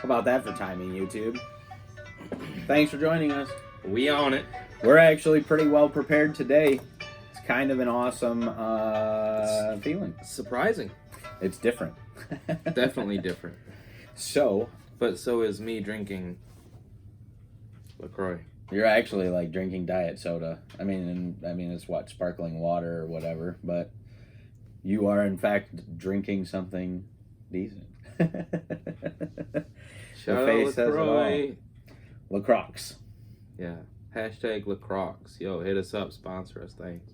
How about that for timing, YouTube? Thanks for joining us. We on it. We're actually pretty well prepared today. It's kind of an awesome feeling. Surprising. It's different. Definitely different. But so is me drinking LaCroix. You're actually like drinking diet soda. I mean, it's what, sparkling water or whatever, but you are in fact drinking something decent. Shout out LaCroix. LaCroix. Yeah. Hashtag LaCroix. Yo, hit us up. Sponsor us. Thanks.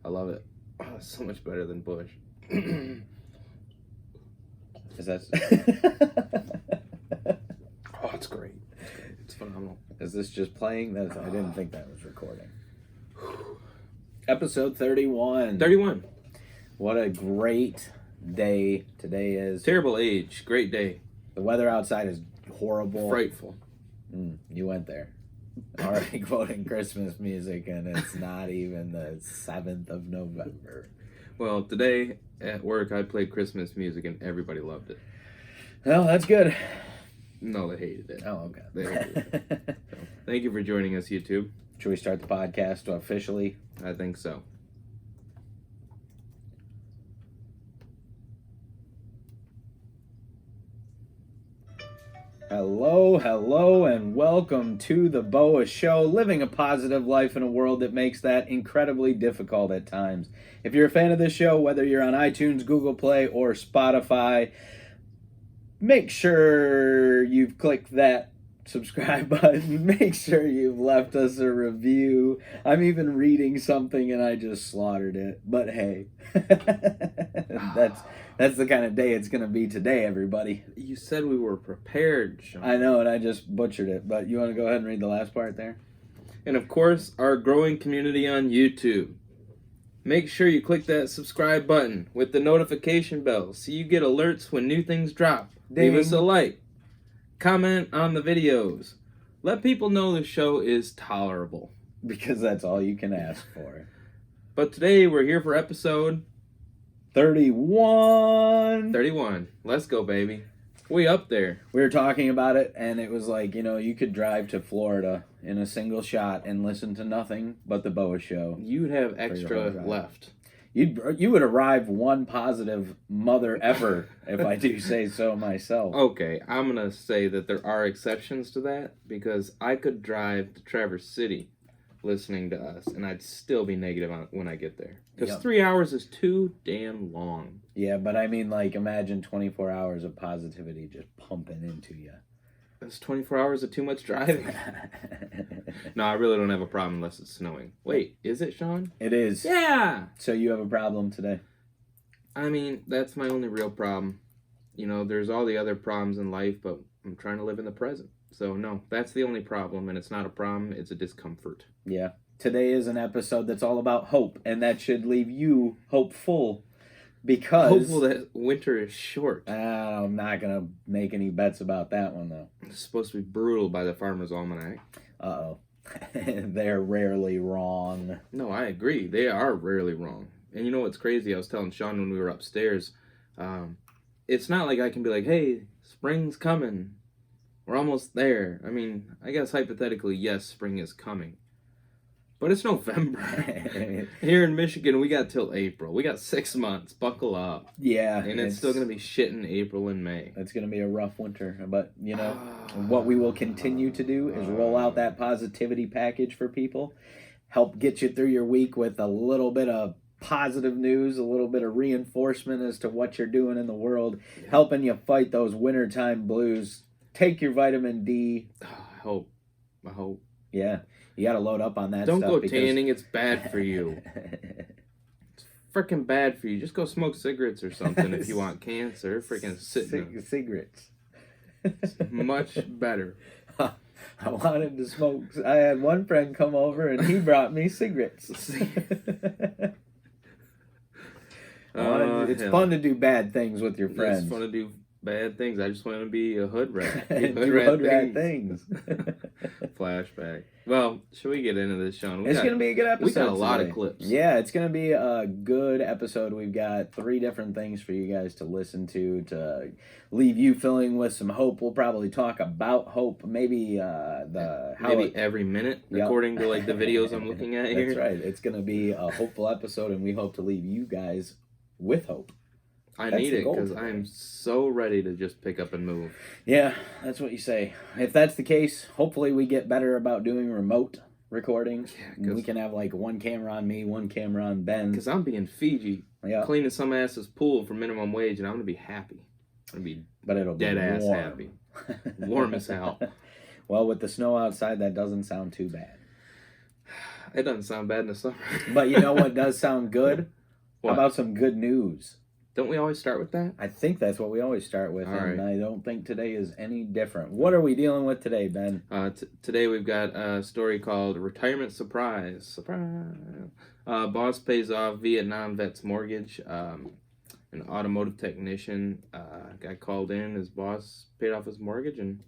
I love it. Oh, it's so much better than Bush. Is that... Oh, it's great. It's phenomenal. Is this just playing? I didn't think that was recording. Episode 31. 31. What a great day today is. Terrible age. Great day. The weather outside is horrible. Frightful. You went there. Already quoting Christmas music, and it's not even the 7th of November. Well, today at work I played Christmas music and everybody loved it. Well, that's good. No, they hated it. Oh, okay. They hated it. So, thank you for joining us, YouTube. Should we start the podcast officially? I think so. Hello, and welcome to the BOWA Show, living a positive life in a world that makes that incredibly difficult at times. If you're a fan of this show, whether you're on iTunes, Google Play, or Spotify, make sure you've clicked that subscribe button. Make sure you've left us a review. I'm even reading something and I just slaughtered it. But hey, that's the kind of day it's going to be today, everybody. You said we were prepared, Sean. I know, and I just butchered it. But you want to go ahead and read the last part there? And of course, our growing community on YouTube. Make sure you click that subscribe button with the notification bell so you get alerts when new things drop. Ding. Leave us a like. Comment on the videos. Let people know the show is tolerable. Because that's all you can ask for. But today we're here for episode 31. 31. Let's go, baby. We up there. We were talking about it, and it was like, you could drive to Florida in a single shot and listen to nothing but the BOWA Show. You'd have extra left. You would arrive one positive mother ever, if I do say so myself. Okay, I'm going to say that there are exceptions to that, because I could drive to Traverse City listening to us, and I'd still be negative on when I get there. Because 3 hours is too damn long. Yeah, but I mean, like, imagine 24 hours of positivity just pumping into you. That's 24 hours of too much driving. No, I really don't have a problem unless it's snowing. Wait, is it, Sean? It is. Yeah! So you have a problem today? I mean, that's my only real problem. There's all the other problems in life, but I'm trying to live in the present. So, no, that's the only problem, and it's not a problem, it's a discomfort. Yeah. Today is an episode that's all about hope, and that should leave you hopeful. Because hopeful that winter is short. I'm not going to make any bets about that one, though. It's supposed to be brutal by the Farmer's Almanac. Uh-oh. They're rarely wrong. No, I agree. They are rarely wrong. And you know what's crazy? I was telling Sean when we were upstairs, it's not like I can be like, hey, spring's coming. We're almost there. I mean, I guess hypothetically, yes, spring is coming. But it's November. Here in Michigan, we got till April. We got 6 months. Buckle up. Yeah. And it's still going to be shit in April and May. It's going to be a rough winter. But, what we will continue to do is roll out that positivity package for people. Help get you through your week with a little bit of positive news, a little bit of reinforcement as to what you're doing in the world. Yeah. Helping you fight those wintertime blues. Take your vitamin D. I hope. Yeah. You got to load up on that Don't stuff. Don't go tanning. It's bad for you. It's freaking bad for you. Just go smoke cigarettes or something if you want cancer. Freaking cigarettes. It's much better. I wanted to smoke. I had one friend come over and he brought me cigarettes. It's fun to do bad things with your friends. It's fun to do bad things. I just want to be a hood rat. Hood rat things. Flashback. Well, should we get into this, Sean? It's going to be a good episode. We got a lot today. of clips. Yeah, it's going to be a good episode. We've got 3 different things for you guys to listen to leave you feeling with some hope. We'll probably talk about hope, maybe every minute, according to like the videos I'm looking at here. That's right. It's going to be a hopeful episode, and we hope to leave you guys with hope. I need it because I'm so ready to just pick up and move. Yeah, that's what you say. If that's the case, hopefully we get better about doing remote recording. Yeah, we can have like 1 camera on me, 1 camera on Ben. Because I'm being Fiji, cleaning some ass's pool for minimum wage, and I'm gonna be happy. I'm gonna be dead ass happy, warm as hell. Well, with the snow outside, that doesn't sound too bad. It doesn't sound bad in the summer. But you know what does sound good? What? How about some good news? Don't we always start with that? I think that's what we always start with, and I don't think today is any different. What are we dealing with today, Ben? Today we've got a story called Retirement Surprise. Surprise! Boss pays off Vietnam vet's mortgage. An automotive technician got called in. His boss paid off his mortgage, and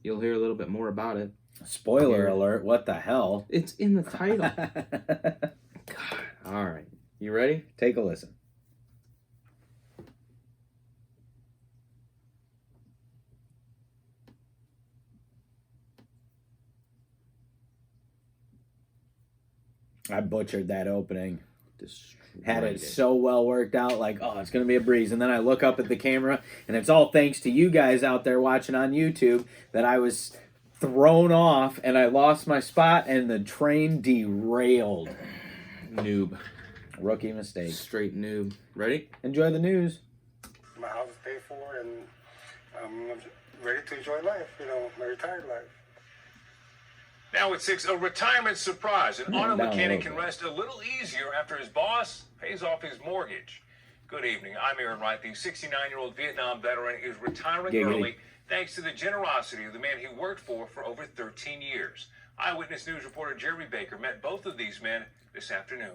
you'll hear a little bit more about it. Spoiler alert, what the hell? It's in the title. God. All right. You ready? Take a listen. I butchered that opening. Had it so well worked out, like, oh, it's going to be a breeze. And then I look up at the camera, and it's all thanks to you guys out there watching on YouTube that I was thrown off, and I lost my spot, and the train derailed. Noob. Rookie mistake. Straight noob. Ready? Enjoy the news. My house is paid for, and I'm ready to enjoy life, my retired life. Now at 6, a retirement surprise. An auto mechanic can rest a little easier after his boss pays off his mortgage. Good evening. I'm Aaron Wright. The 69-year-old Vietnam veteran is retiring early thanks to the generosity of the man he worked for over 13 years. Eyewitness News reporter Jeremy Baker met both of these men this afternoon.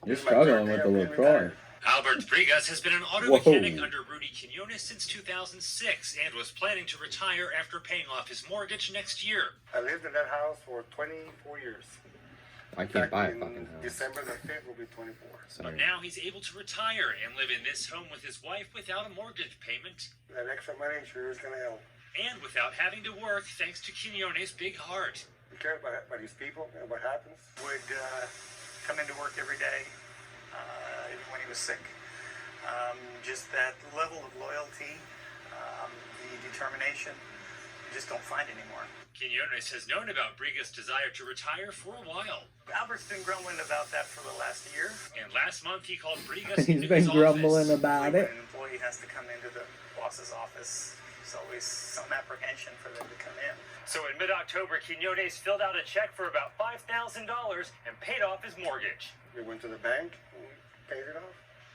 You're struggling with the LOTR. Albert Brigas has been an auto mechanic under Rudy Quinones since 2006 and was planning to retire after paying off his mortgage next year. I lived in that house for 24 years. I can't buy a fucking house. December the 5th will be 24. But now he's able to retire and live in this home with his wife without a mortgage payment. That extra money sure is going to help. And without having to work thanks to Quinones' big heart. We care about these people and what happens. Would come into work every day. Even when he was sick. Just that level of loyalty, the determination, you just don't find anymore. Quinones has known about Brigas' desire to retire for a while. Albert's been grumbling about that for the last year. And last month he called Brigas into his office. He's been grumbling about it. When an employee has to come into the boss's office, there's always some apprehension for them to come in. So in mid-October, Quinones filled out a check for about $5,000 and paid off his mortgage. We went to the bank and paid it off.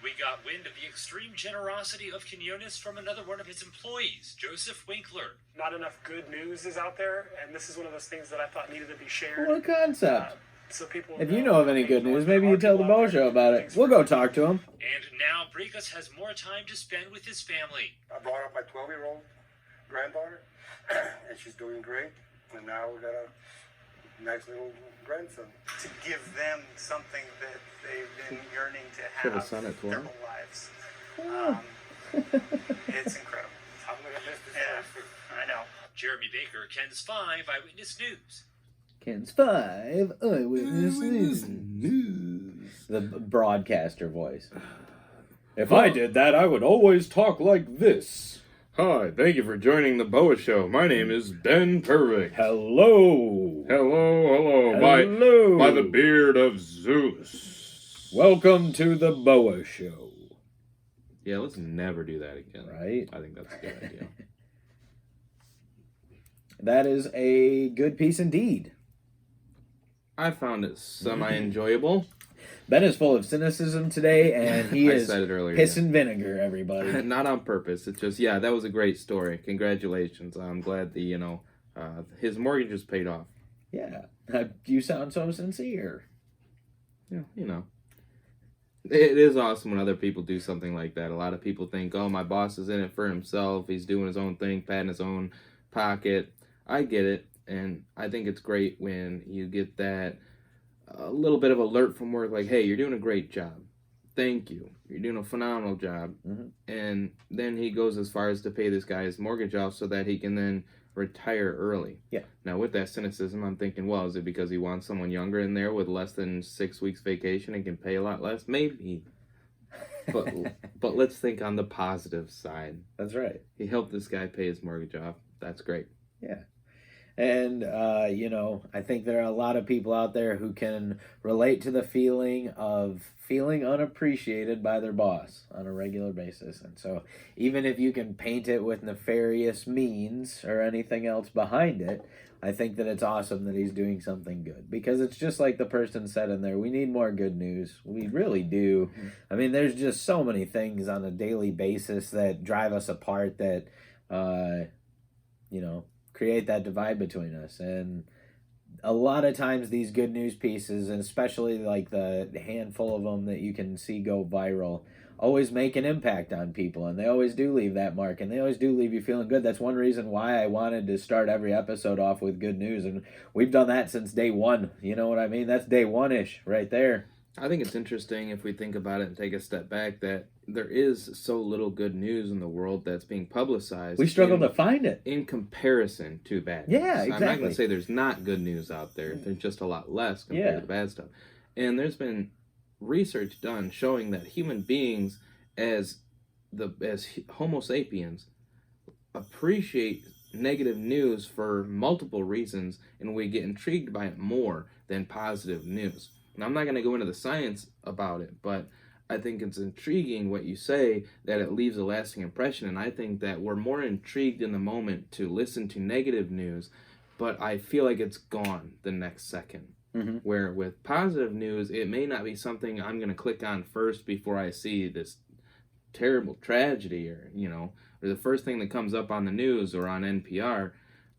We got wind of the extreme generosity of Quinones from another one of his employees, Joseph Winkler. Not enough good news is out there, and this is one of those things that I thought needed to be shared. What a concept. So people if you know of any good news, maybe you tell the BOWA show about it. We'll go talk to him. And now Brigas has more time to spend with his family. I brought up my 12-year-old granddaughter, and she's doing great. And now we got a nice little grandson. To give them something that they've been yearning to have their whole lives. It's incredible. I'm going to miss this place. I know. Jeremy Baker, Ken's 5 Eyewitness News. Ken's 5 Eyewitness News. The broadcaster voice. If I did that, I would always talk like this. Hi, thank you for joining the BOWA show. My name is Ben Turvik. Hello. By the beard of Zeus. Welcome to the BOWA show. Yeah, let's never do that again. Right? I think that's a good idea. That is a good piece indeed. I found it semi-enjoyable. Ben is full of cynicism today, and he is pissing vinegar, everybody. Not on purpose. It's just, that was a great story. Congratulations. I'm glad that, his mortgage is paid off. Yeah. You sound so sincere. Yeah, It is awesome when other people do something like that. A lot of people think, oh, my boss is in it for himself. He's doing his own thing, patting his own pocket. I get it. And I think it's great when you get that a little bit of alert from work, like, hey, you're doing a great job. Thank you. You're doing a phenomenal job. And then he goes as far as to pay this guy his mortgage off so that he can then retire early. Yeah. Now, with that cynicism, I'm thinking, well, is it because he wants someone younger in there with less than 6 weeks vacation and can pay a lot less? Maybe. But let's think on the positive side. That's right. He helped this guy pay his mortgage off. That's great. Yeah. And, I think there are a lot of people out there who can relate to the feeling of feeling unappreciated by their boss on a regular basis. And so even if you can paint it with nefarious means or anything else behind it, I think that it's awesome that he's doing something good, because it's just like the person said in there, we need more good news. We really do. I mean, there's just so many things on a daily basis that drive us apart that, create that divide between us. And a lot of times these good news pieces, and especially like the handful of them that you can see go viral, always make an impact on people, and they always do leave that mark, and they always do leave you feeling good. That's one reason why I wanted to start every episode off with good news, and we've done that since day one. You know what I mean? That's day one-ish right there. I think it's interesting if we think about it and take a step back that there is so little good news in the world that's being publicized. We struggle to find it. In comparison to bad news. Yeah, exactly. I'm not going to say there's not good news out there. There's just a lot less compared to the bad stuff. And there's been research done showing that human beings as Homo sapiens appreciate negative news for multiple reasons, and we get intrigued by it more than positive news. Now, I'm not going to go into the science about it, but I think it's intriguing what you say, that it leaves a lasting impression, and I think that we're more intrigued in the moment to listen to negative news, but I feel like it's gone the next second. Where with positive news, it may not be something I'm going to click on first before I see this terrible tragedy or the first thing that comes up on the news or on NPR,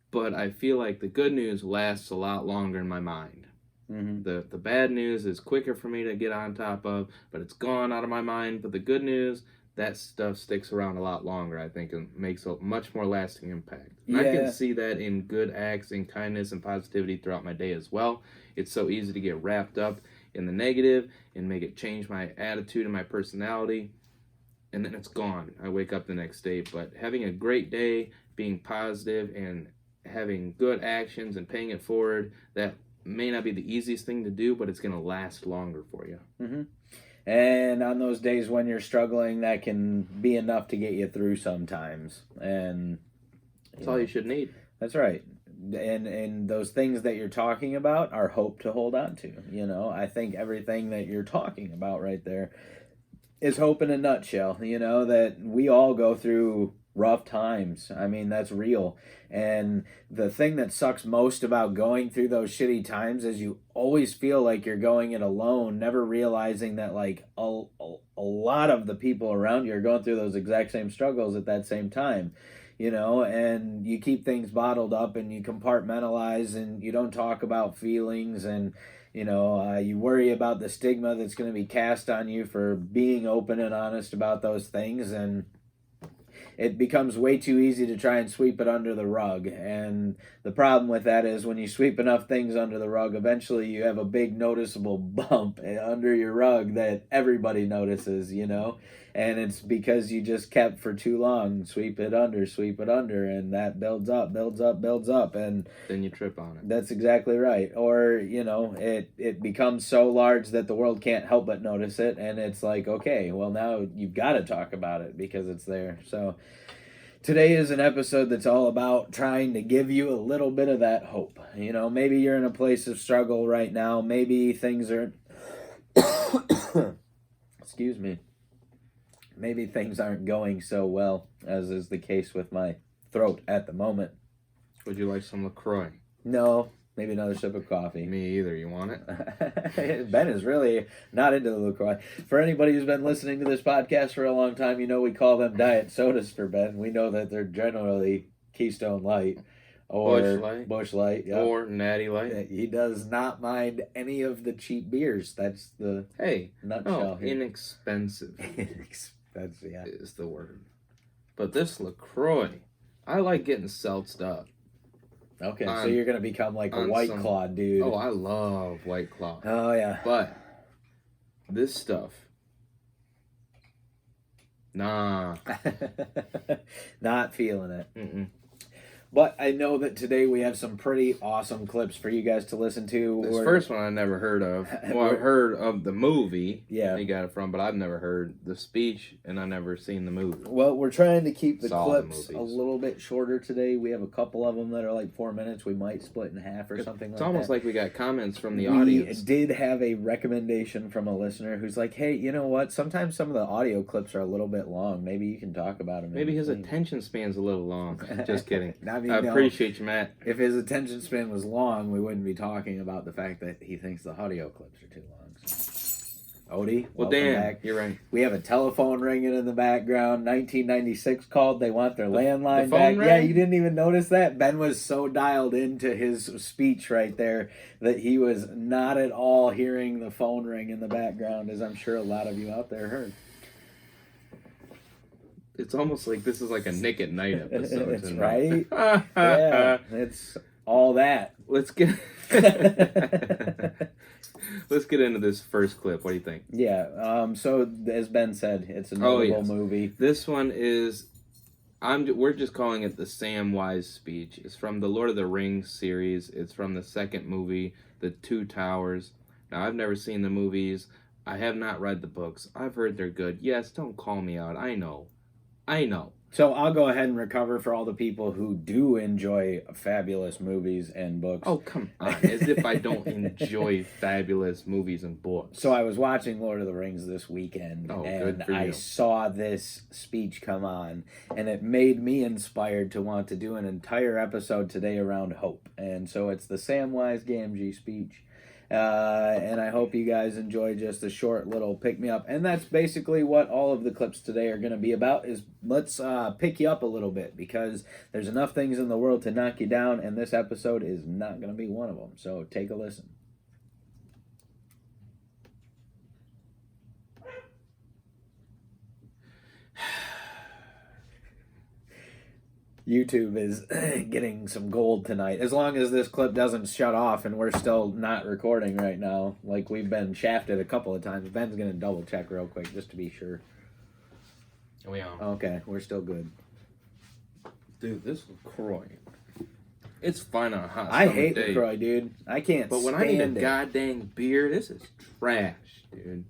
but I feel like the good news lasts a lot longer in my mind. The bad news is quicker for me to get on top of, but it's gone out of my mind. But the good news, that stuff sticks around a lot longer, I think, and makes a much more lasting impact. And I can see that in good acts and kindness and positivity throughout my day as well. It's so easy to get wrapped up in the negative and make it change my attitude and my personality, and then it's gone. I wake up the next day. But having a great day, being positive, and having good actions and paying it forward, that may not be the easiest thing to do, but it's going to last longer for you. And on those days when you're struggling, that can be enough to get you through sometimes. And that's all you should need. That's right. And those things that you're talking about are hope to hold on to. I think everything that you're talking about right there is hope in a nutshell. That we all go through rough times. I mean, that's real. And the thing that sucks most about going through those shitty times is you always feel like you're going it alone, never realizing that like a lot of the people around you are going through those exact same struggles at that same time. And you keep things bottled up and you compartmentalize and you don't talk about feelings, and you worry about the stigma that's going to be cast on you for being open and honest about those things, and it becomes way too easy to try and sweep it under the rug. And the problem with that is when you sweep enough things under the rug, eventually you have a big noticeable bump under your rug that everybody notices, and it's because you just kept for too long. Sweep it under, and that builds up, and then you trip on it. That's exactly right. Or, it becomes so large that the world can't help but notice it, and it's like, okay, well, now you've got to talk about it because it's there. So today is an episode that's all about trying to give you a little bit of that hope. Maybe you're in a place of struggle right now. Maybe things are excuse me. Maybe things aren't going so well, as is the case with my throat at the moment. Would you like some LaCroix? No, maybe another sip of coffee. Me either. You want it? Ben is really not into the LaCroix. For anybody who's been listening to this podcast for a long time, we call them diet sodas for Ben. We know that they're generally Keystone Light or Busch Light, yeah. Or Natty Light. He does not mind any of the cheap beers. That's the nutshell here. Inexpensive. Inexpensive, is the word. But this LaCroix, I like getting seltzed up. Okay, so you're going to become like a White Claw dude. Oh, I love White Claw. Oh, yeah. But this stuff, nah. Not feeling it. Mm-mm. But I know that today we have some pretty awesome clips for you guys to listen to. This first one I never heard of. Well, I've heard of the movie. Yeah. He got it from, but I've never heard the speech, and I've never seen the movie. Well, we're trying to keep the Saw the clips a movies. little bit shorter today. We have a couple of them that are like 4 minutes. We might split in half or something like that. It's almost like we got comments from the We audience. did have a recommendation from a listener who's like, hey, you know what? Sometimes some of the audio clips are a little bit long. Maybe you can talk about them. Maybe his attention span's a little long. Just kidding. I mean, I no. appreciate you, Matt. If his attention span was long, we wouldn't be talking about the fact that he thinks the audio clips are too long. So. Odie, Well, welcome Dan, back. you're right. We have a telephone ringing in the background. 1996 called. They want their landline phone back. rang? Yeah, you didn't even notice that? Ben was so dialed into his speech right there that he was not at all hearing the phone ring in the background, as I'm sure a lot of you out there heard. It's almost like this is like a Nick at Night episode. It's tonight. right. Yeah, it's all that. Let's get let's get into this first clip. What do you think? Yeah. So as Ben said, it's a notable movie. This one is we're just calling it the Samwise speech. It's from the Lord of the Rings series. It's from the second movie, The Two Towers. Now, I've never seen the movies. I have not read the books. I've heard they're good. Yes, don't call me out. I know. So I'll go ahead and recover for all the people who do enjoy fabulous movies and books. Oh, come on. As if I don't enjoy fabulous movies and books. So I was watching Lord of the Rings this weekend, and I saw this speech come on, and it made me inspired to want to do an entire episode today around hope. And so it's the Samwise Gamgee speech. And I hope you guys enjoy just a short little pick-me-up. And that's basically what all of the clips today are going to be about, is let's pick you up a little bit, because there's enough things in the world to knock you down, and this episode is not going to be one of them. So take a listen. YouTube is getting some gold tonight. As long as this clip doesn't shut off and we're still not recording right now, like we've been shafted a couple of times. Ben's going to double check real quick just to be sure. We are. Okay, we're still good. Dude, this LaCroix. It's fine on a hot I summer hate day. LaCroix, dude. I can't But when I stand need a it. goddamn beer, this is trash, dude.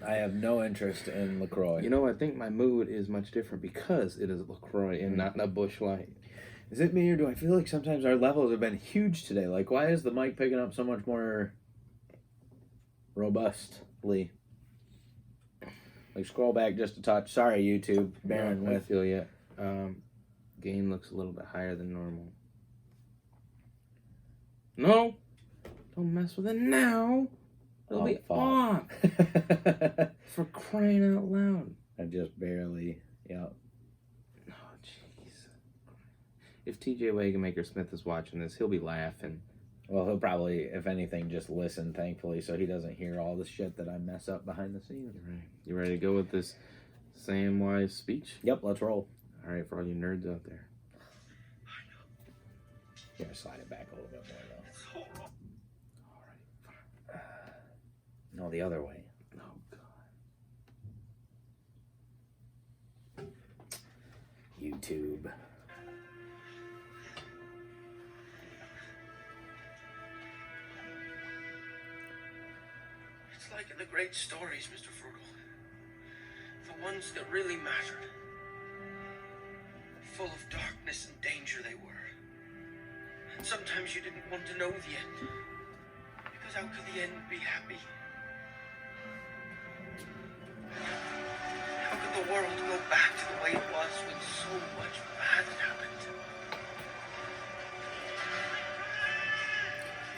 I have no interest in LaCroix. You know, I think my mood is much different because it is LaCroix and not a Busch Light. Is it me, or do I feel like sometimes our levels have been huge today? Like, why is the mic picking up so much more robustly? Like, scroll back just a touch. Sorry, YouTube. Bearing I with. feel ya. Gain looks a little bit higher than normal. No! Don't mess with it now! It'll be fuck. off! For crying out loud. I just barely, yeah. Oh, jeez. If TJ Wagonmaker Smith is watching this, he'll be laughing. Well, he'll probably, if anything, just listen, thankfully, so he doesn't hear all the shit that I mess up behind the scenes. Right. You ready to go with this Samwise speech? Yep, let's roll. All right, for all you nerds out there. Here, slide it back a little bit more, though. All right, fine. No, the other way. Oh, God. YouTube. It's like in the great stories, Mr. Frugal. The ones that really mattered. Full of darkness and danger they were. And sometimes you didn't want to know the end. Because how could the end be happy? How could the world go back to the way it was when so much bad had happened?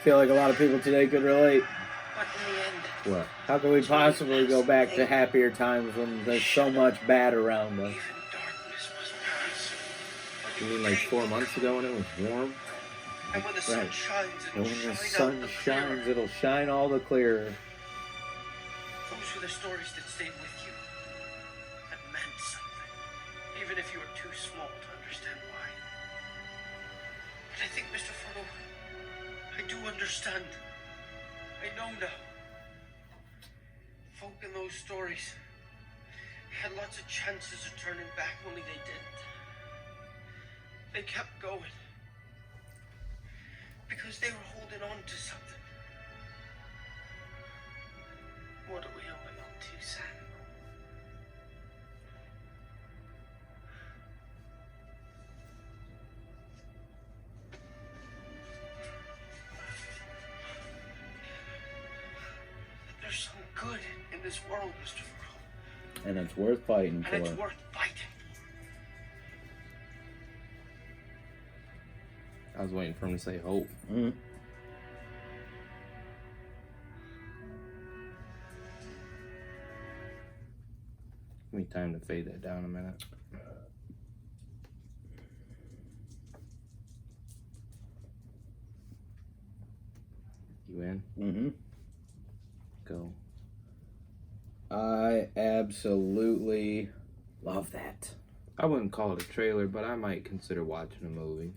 Feel like a lot of people today could relate. But in the end, What? How can we possibly go back to happier times when there's so much bad around us? even darkness must pass. But You mean like 4 months ago when it was warm? And when the sun Right. shines, And it'll when the shine sun out the shines, clearer. it'll shine all the clearer. Those were the stories that stayed with you. That meant something. Even if you were too small to understand why. But I think, Mr. Furrow, I do understand. I know now. Folk in those stories had lots of chances of turning back, only they didn't. They kept going. Because they were holding on to something. What are we holding on to, Sam? There's some good in this world, Mr. Furrow. And it's worth fighting And it's for. worth fighting. I was waiting for him to say hope. Mm. Give me time to fade that down a minute. You in? Mm-hmm. Go. I absolutely love that. I wouldn't call it a trailer, but I might consider watching a movie.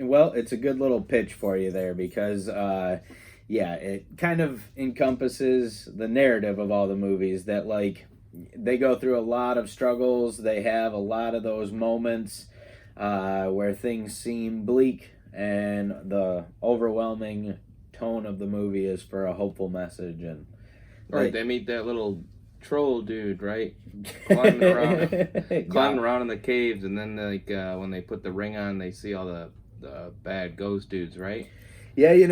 Well, it's a good little pitch for you there because, yeah, it kind of encompasses the narrative of all the movies that, like, they go through a lot of struggles. They have a lot of those moments where things seem bleak, and the overwhelming tone of the movie is for a hopeful message. And Right, they meet that little troll dude, right? Climbing around in the caves, and then when they put the ring on, they see all the bad ghost dudes, right? Yeah, you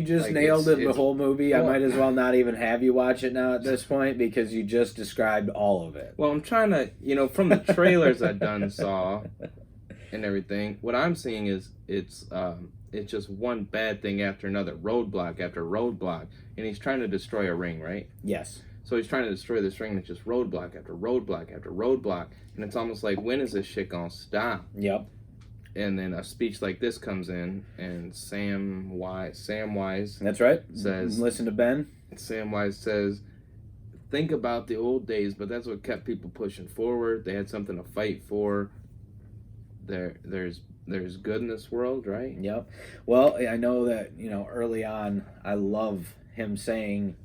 just nailed it the it's- whole movie. I well- might as well not even have you watch it now at this point because you just described all of it. Well, I'm trying to, from the trailers I've done saw and everything, what I'm seeing is it's just one bad thing after another, roadblock after roadblock, and he's trying to destroy a ring, right? Yes. So he's trying to destroy this ring that's just roadblock after roadblock after roadblock, and it's almost like, when is this shit gonna stop? Yep. And then a speech like this comes in, and Samwise That's right. says, Listen to Ben. Samwise says, think about the old days, but that's what kept people pushing forward. They had something to fight for. There's good in this world, right? Yep. Well, I know that, early on, I love him saying,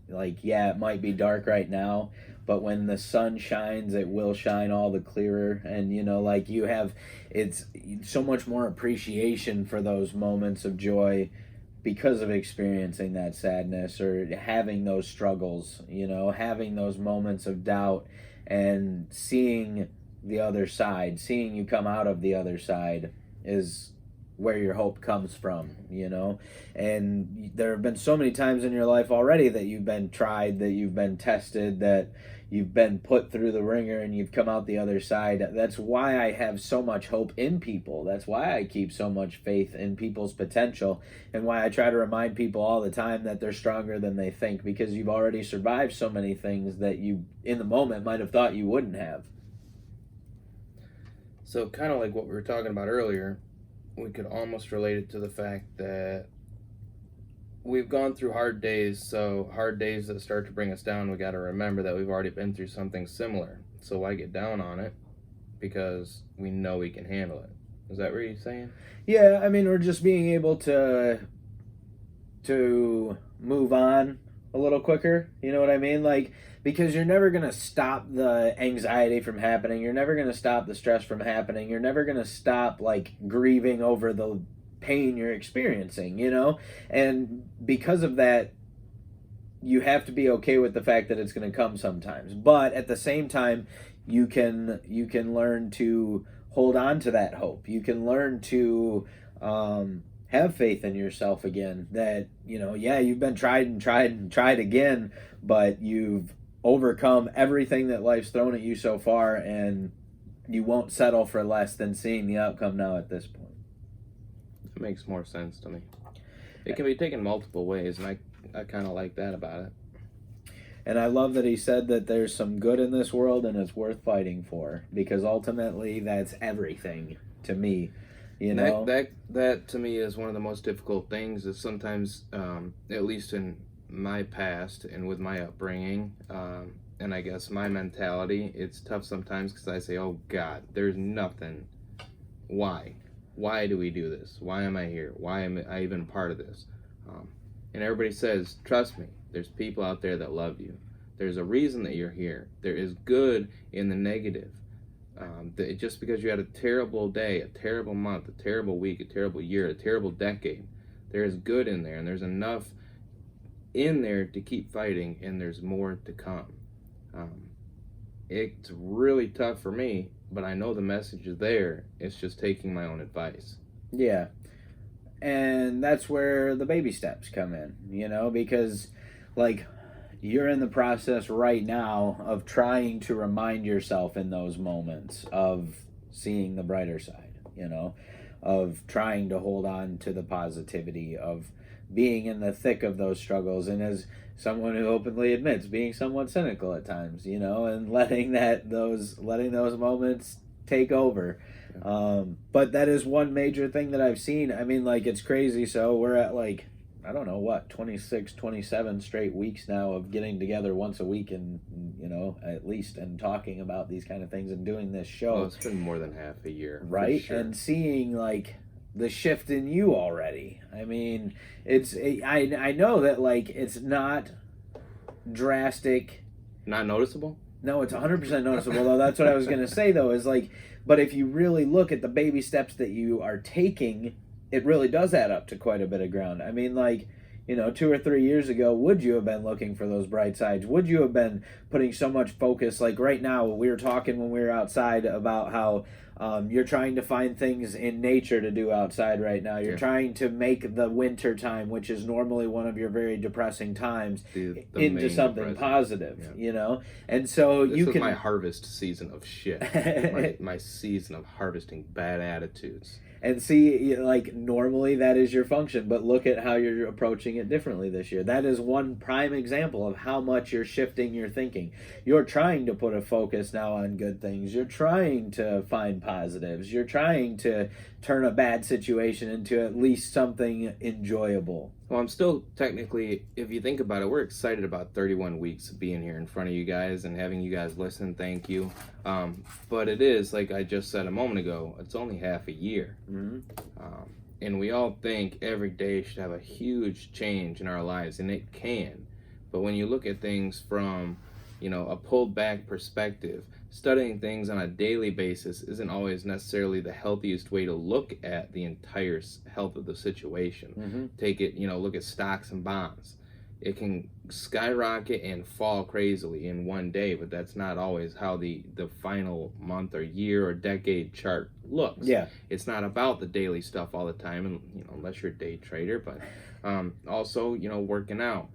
like, yeah, it might be dark right now, but when the sun shines, it will shine all the clearer. And, it's so much more appreciation for those moments of joy because of experiencing that sadness or having those struggles, having those moments of doubt and seeing the other side, seeing you come out of the other side is where your hope comes from, and there have been so many times in your life already that you've been tried, that you've been tested, that you've been put through the ringer and you've come out the other side. That's why I have so much hope in people. That's why I keep so much faith in people's potential, and why I try to remind people all the time that they're stronger than they think, because you've already survived so many things that you in the moment might have thought you wouldn't have. So kind of like what we were talking about earlier, we could almost relate it to the fact that we've gone through hard days, so hard days that start to bring us down, we got to remember that we've already been through something similar. So why get down on it? Because we know we can handle it. Is that what you're saying? Yeah, I mean, we're just being able to move on a little quicker, you know what I mean? Like, because you're never going to stop the anxiety from happening. You're never going to stop the stress from happening. You're never going to stop, like, grieving over the pain you're experiencing, And because of that, you have to be okay with the fact that it's going to come sometimes. But at the same time, you can learn to hold on to that hope. You can learn to have faith in yourself again. That, you've been tried and tried and tried again, but you've overcome everything that life's thrown at you so far, and you won't settle for less than seeing the outcome now at this point. It makes more sense to me. It can be taken multiple ways, and I kind of like that about it. And I love that he said that there's some good in this world and it's worth fighting for, because ultimately that's everything to me, That to me is one of the most difficult things, is sometimes, at least in my past and with my upbringing, and I guess my mentality, it's tough sometimes because I say, oh God, there's nothing. Why? why do we do this? Why am I here? Why am I even part of this? And everybody says, trust me, there's people out there that love you. There's a reason that you're here. There is good in the negative. Just because you had a terrible day, a terrible month, a terrible week, a terrible year, a terrible decade, there is good in there, and there's enough in there to keep fighting, and there's more to come. It's really tough for me, but I know the message is there. It's just taking my own advice. Yeah. And that's where the baby steps come in, you know, because like you're in the process right now of trying to remind yourself in those moments of seeing the brighter side, you know, of trying to hold on to the positivity, of being in the thick of those struggles, and as someone who openly admits being somewhat cynical at times, you know, and letting those moments take over. But that is one major thing that I've seen. I mean, like, it's crazy. So we're at like, I don't know what, 26, 27 straight weeks now of getting together once a week and, you know, at least, and talking about these kind of things and doing this show. Well, it's been more than half a year. Right? For sure. And seeing like the shift in you already. I mean, I know that like it's not drastic. Not noticeable? No, it's 100% noticeable, though. That's what I was going to say, though, is like, but if you really look at the baby steps that you are taking, it really does add up to quite a bit of ground. I mean, like, you know, 2 or 3 years ago, would you have been looking for those bright sides? Would you have been putting so much focus? Like right now, we were talking when we were outside about how you're trying to find things in nature to do outside right now. You're trying to make the winter time, which is normally one of your very depressing times, the into something positive, you know? And so this you is can... my harvest season of shit. my season of harvesting bad attitudes. And see, like, normally that is your function, but look at how you're approaching it differently this year. That is one prime example of how much you're shifting your thinking. You're trying to put a focus now on good things. You're trying to find positives. You're trying to turn a bad situation into at least something enjoyable. Well, I'm still technically, if you think about it, we're excited about 31 weeks of being here in front of you guys and having you guys listen. Thank you. But it is, like I just said a moment ago, it's only half a year. Mm-hmm. And we all think every day should have a huge change in our lives, and it can. But when you look at things from, you know, a pulled back perspective, studying things on a daily basis isn't always necessarily the healthiest way to look at the entire health of the situation. Mm-hmm. Take it, you know, look at stocks and bonds. It can skyrocket and fall crazily in one day, but that's not always how the final month or year or decade chart looks. Yeah. It's not about the daily stuff all the time, and you know, unless you're a day trader, but also, you know, working out.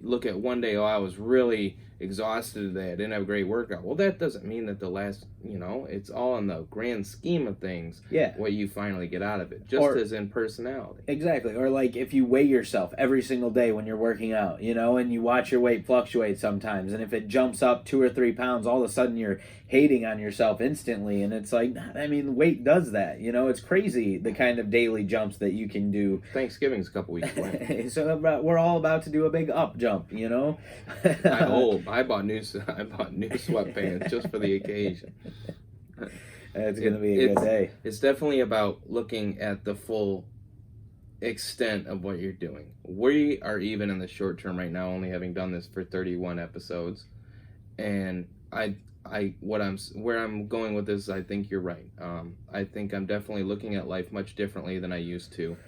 Look at one day, I was really exhausted today, I didn't have a great workout. Well, that doesn't mean that the last, you know, it's all in the grand scheme of things, what you finally get out of it, just as in personality. Exactly. Or like if you weigh yourself every single day when you're working out, you know, and you watch your weight fluctuate sometimes, and if it jumps up 2 or 3 pounds, all of a sudden you're hating on yourself instantly, and it's like, I mean, weight does that, you know, it's crazy the kind of daily jumps that you can do. Thanksgiving's a couple weeks away. So we're all about to do a big up jump, you know. I bought new sweatpants just for the occasion. It's gonna be a good day. It's definitely about looking at the full extent of what you're doing. We are even in the short term right now, only having done this for 31 episodes, and where I'm going with this, I think you're right. I think I'm definitely looking at life much differently than I used to.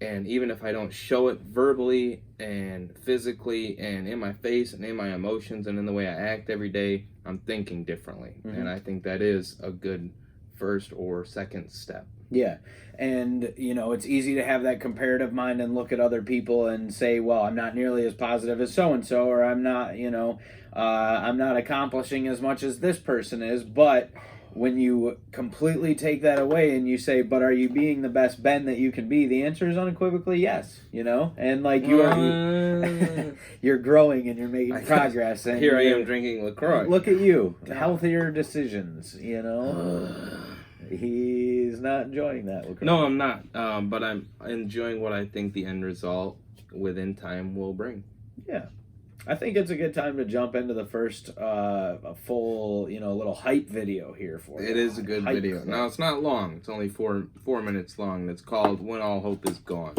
And even if I don't show it verbally and physically and in my face and in my emotions and in the way I act every day, I'm thinking differently. Mm-hmm. And I think that is a good first or second step. Yeah. And, you know, it's easy to have that comparative mind and look at other people and say, well, I'm not nearly as positive as so-and-so, or I'm not, you know, I'm not accomplishing as much as this person is. But when you completely take that away and you say, but are you being the best Ben that you can be? The answer is unequivocally yes, you know? And like you are, you're growing and you're making progress. And here I am drinking LaCroix. Look at you. Healthier decisions, you know? He's not enjoying that LaCroix. No, I'm not. But I'm enjoying what I think the end result within time will bring. Yeah. I think it's a good time to jump into the first a full, little hype video here for you. It is a good video. clip. Now, it's not long. It's only 4 minutes long. It's called When All Hope Is Gone.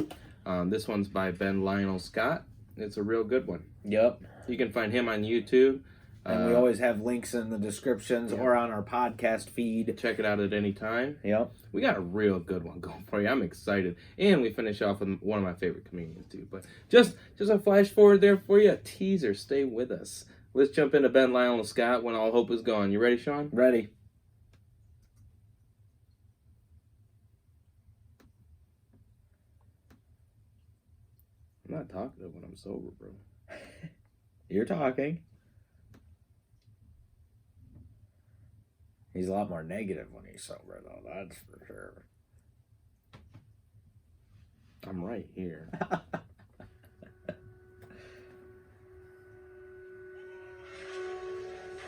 This one's by Lionel Scott. It's a real good one. Yep. You can find him on YouTube. And we always have links in the descriptions or on our podcast feed. Check it out at any time. Yep. We got a real good one going for you. I'm excited. And we finish off with one of my favorite comedians, too. But just a flash forward there for you. A teaser. Stay with us. Let's jump into Lionel Scott, When All Hope Is Gone. You ready, Sean? Ready. I'm not talkative when I'm sober, bro. You're talking. He's a lot more negative when he's sober, though. That's for sure. I'm right here.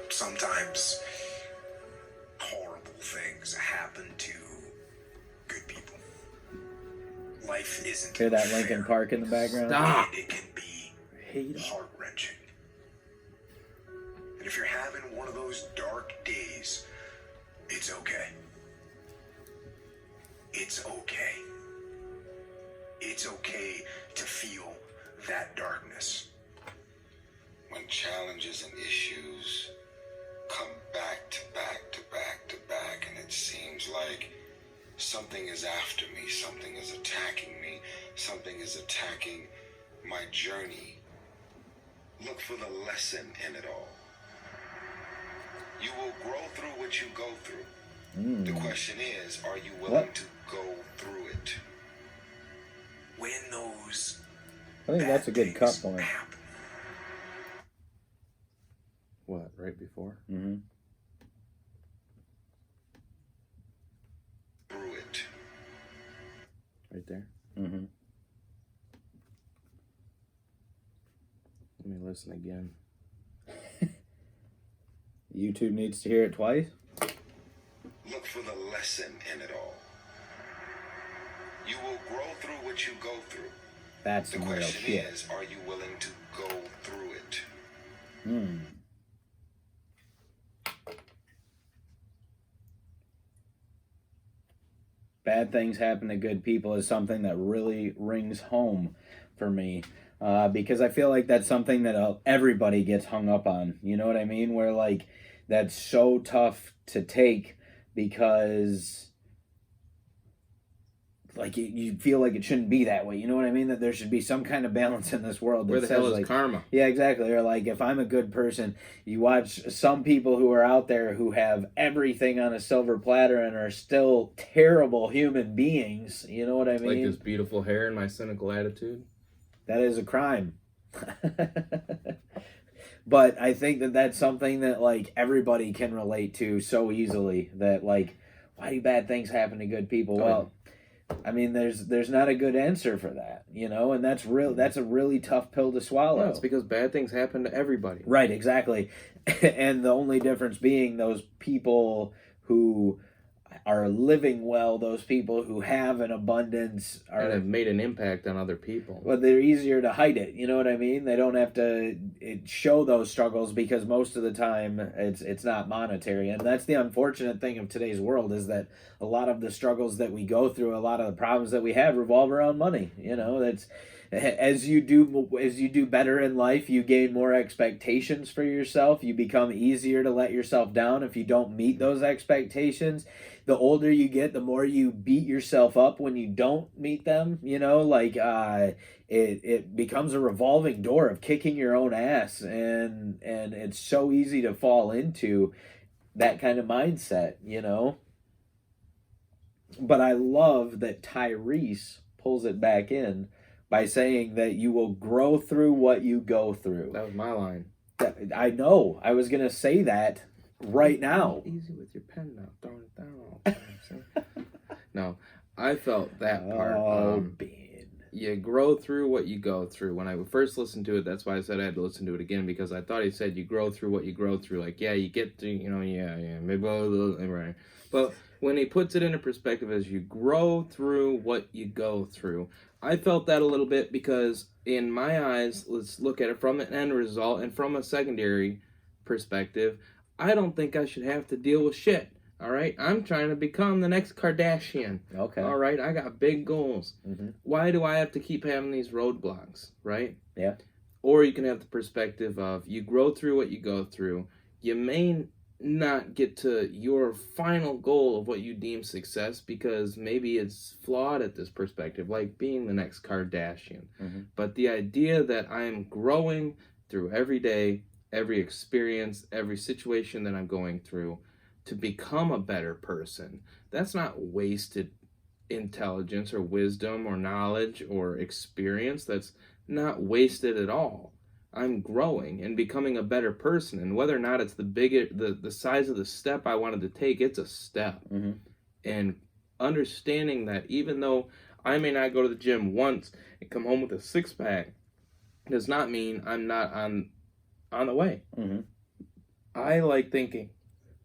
Sometimes horrible things happen to good people. Life isn't Hear that fair. Linkin Park in the background? Stop. It can be Hate 'em. heart-wrenching. And if you're having one of those dark days, it's okay. It's okay. It's okay to feel that darkness. When challenges and issues come back to back to back to back, and it seems like something is after me, something is attacking me, something is attacking my journey, look for the lesson in it all. You will grow through what you go through. The question is, are you willing to go through it? When those I think that's a good bad cut things point. happen, What, right before? Mm-hmm. through it. Right there. Mm-hmm. Let me listen again. YouTube needs to hear it twice. Look for the lesson in it all. You will grow through what you go through. That's The some real question shit. is, are you willing to go through it? Hmm. Bad things happen to good people is something that really rings home for me. Because I feel like that's something that everybody gets hung up on. You know what I mean? Where, like, that's so tough to take because, like, you feel like it shouldn't be that way. You know what I mean? That there should be some kind of balance in this world. That Where the says, hell is like, karma? yeah, exactly. Or, like, if I'm a good person, you watch some people who are out there who have everything on a silver platter and are still terrible human beings. You know what I mean? Like this beautiful hair and my cynical attitude. That is a crime. But I think that that's something that, like, everybody can relate to so easily. That, like, why do bad things happen to good people? Well, I mean, there's not a good answer for that, you know, and that's a really tough pill to swallow. No, it's because bad things happen to everybody. Right, exactly. And the only difference being those people who are living well, those people who have an abundance And have made an impact on other people. well, they're easier to hide it. You know what I mean? They don't have to show those struggles because most of the time it's not monetary. And that's the unfortunate thing of today's world is that a lot of the struggles that we go through, a lot of the problems that we have revolve around money. You know, that's as you do better in life, you gain more expectations for yourself. You become easier to let yourself down if you don't meet those expectations. The older you get, the more you beat yourself up when you don't meet them. You know, like it becomes a revolving door of kicking your own ass, and it's so easy to fall into that kind of mindset. You know, but I love that Tyrese pulls it back in by saying that you will grow through what you go through. That was my line. I know. I was gonna say that right now. Easy with your pen now, throwing it down all the time. No, I felt that part. Ben. you grow through what you go through. When I first listened to it, that's why I said I had to listen to it again, because I thought he said you grow through what you grow through. Like, yeah, you get to, maybe right. But when he puts it into perspective as you grow through what you go through, I felt that a little bit, because in my eyes, let's look at it from an end result and from a secondary perspective, I don't think I should have to deal with shit. All right, I'm trying to become the next Kardashian. Okay. All right, I got big goals. Mm-hmm. Why do I have to keep having these roadblocks, right? Yeah. Or you can have the perspective of you grow through what you go through. You may not get to your final goal of what you deem success, because maybe it's flawed at this perspective, like being the next Kardashian. Mm-hmm. But the idea that I'm growing through every day, every experience, every situation that I'm going through, to become a better person, that's not wasted intelligence or wisdom or knowledge or experience. That's not wasted at all. I'm growing and becoming a better person, and whether or not it's the size of the step I wanted to take, it's a step. Mm-hmm. And understanding that even though I may not go to the gym once and come home with a six-pack, does not mean I'm not on the way. Mm-hmm. I like thinking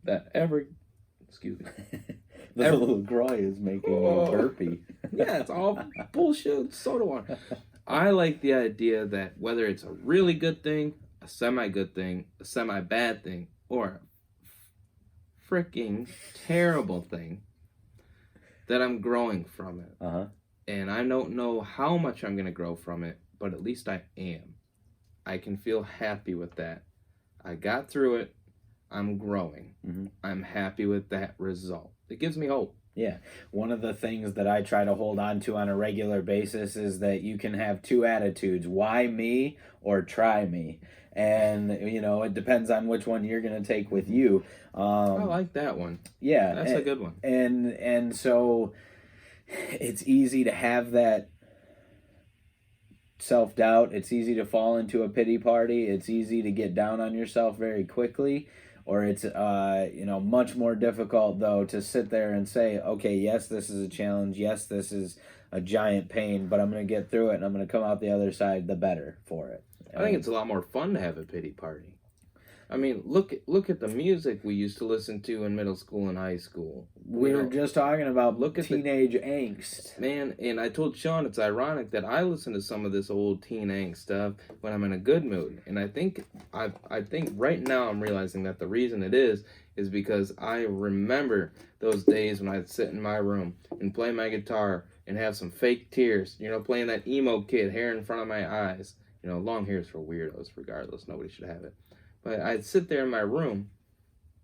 that excuse me. The little groy is making a burpee. Yeah, it's all bullshit soda water. I like the idea that whether it's a really good thing, a semi-good thing, a semi-bad thing, or a freaking terrible thing, that I'm growing from it. Uh-huh. And I don't know how much I'm going to grow from it, but at least I am. I can feel happy with that. I got through it. I'm growing. Mm-hmm. I'm happy with that result. It gives me hope. Yeah. One of the things that I try to hold on to on a regular basis is that you can have two attitudes: why me or try me. And, it depends on which one you're going to take with you. I like that one. Yeah. That's a good one. And so it's easy to have that self-doubt. It's easy to fall into a pity party. It's easy to get down on yourself very quickly. Or it's, much more difficult, though, to sit there and say, okay, yes, this is a challenge. Yes, this is a giant pain, but I'm going to get through it, and I'm going to come out the other side the better for it. I think it's a lot more fun to have a pity party. I mean, look at the music we used to listen to in middle school and high school. We were just talking about teenage angst. Man, and I told Sean it's ironic that I listen to some of this old teen angst stuff when I'm in a good mood. And I think right now I'm realizing that the reason it is because I remember those days when I'd sit in my room and play my guitar and have some fake tears, playing that emo kid, hair in front of my eyes. Long hair's for weirdos regardless. Nobody should have it. But I'd sit there in my room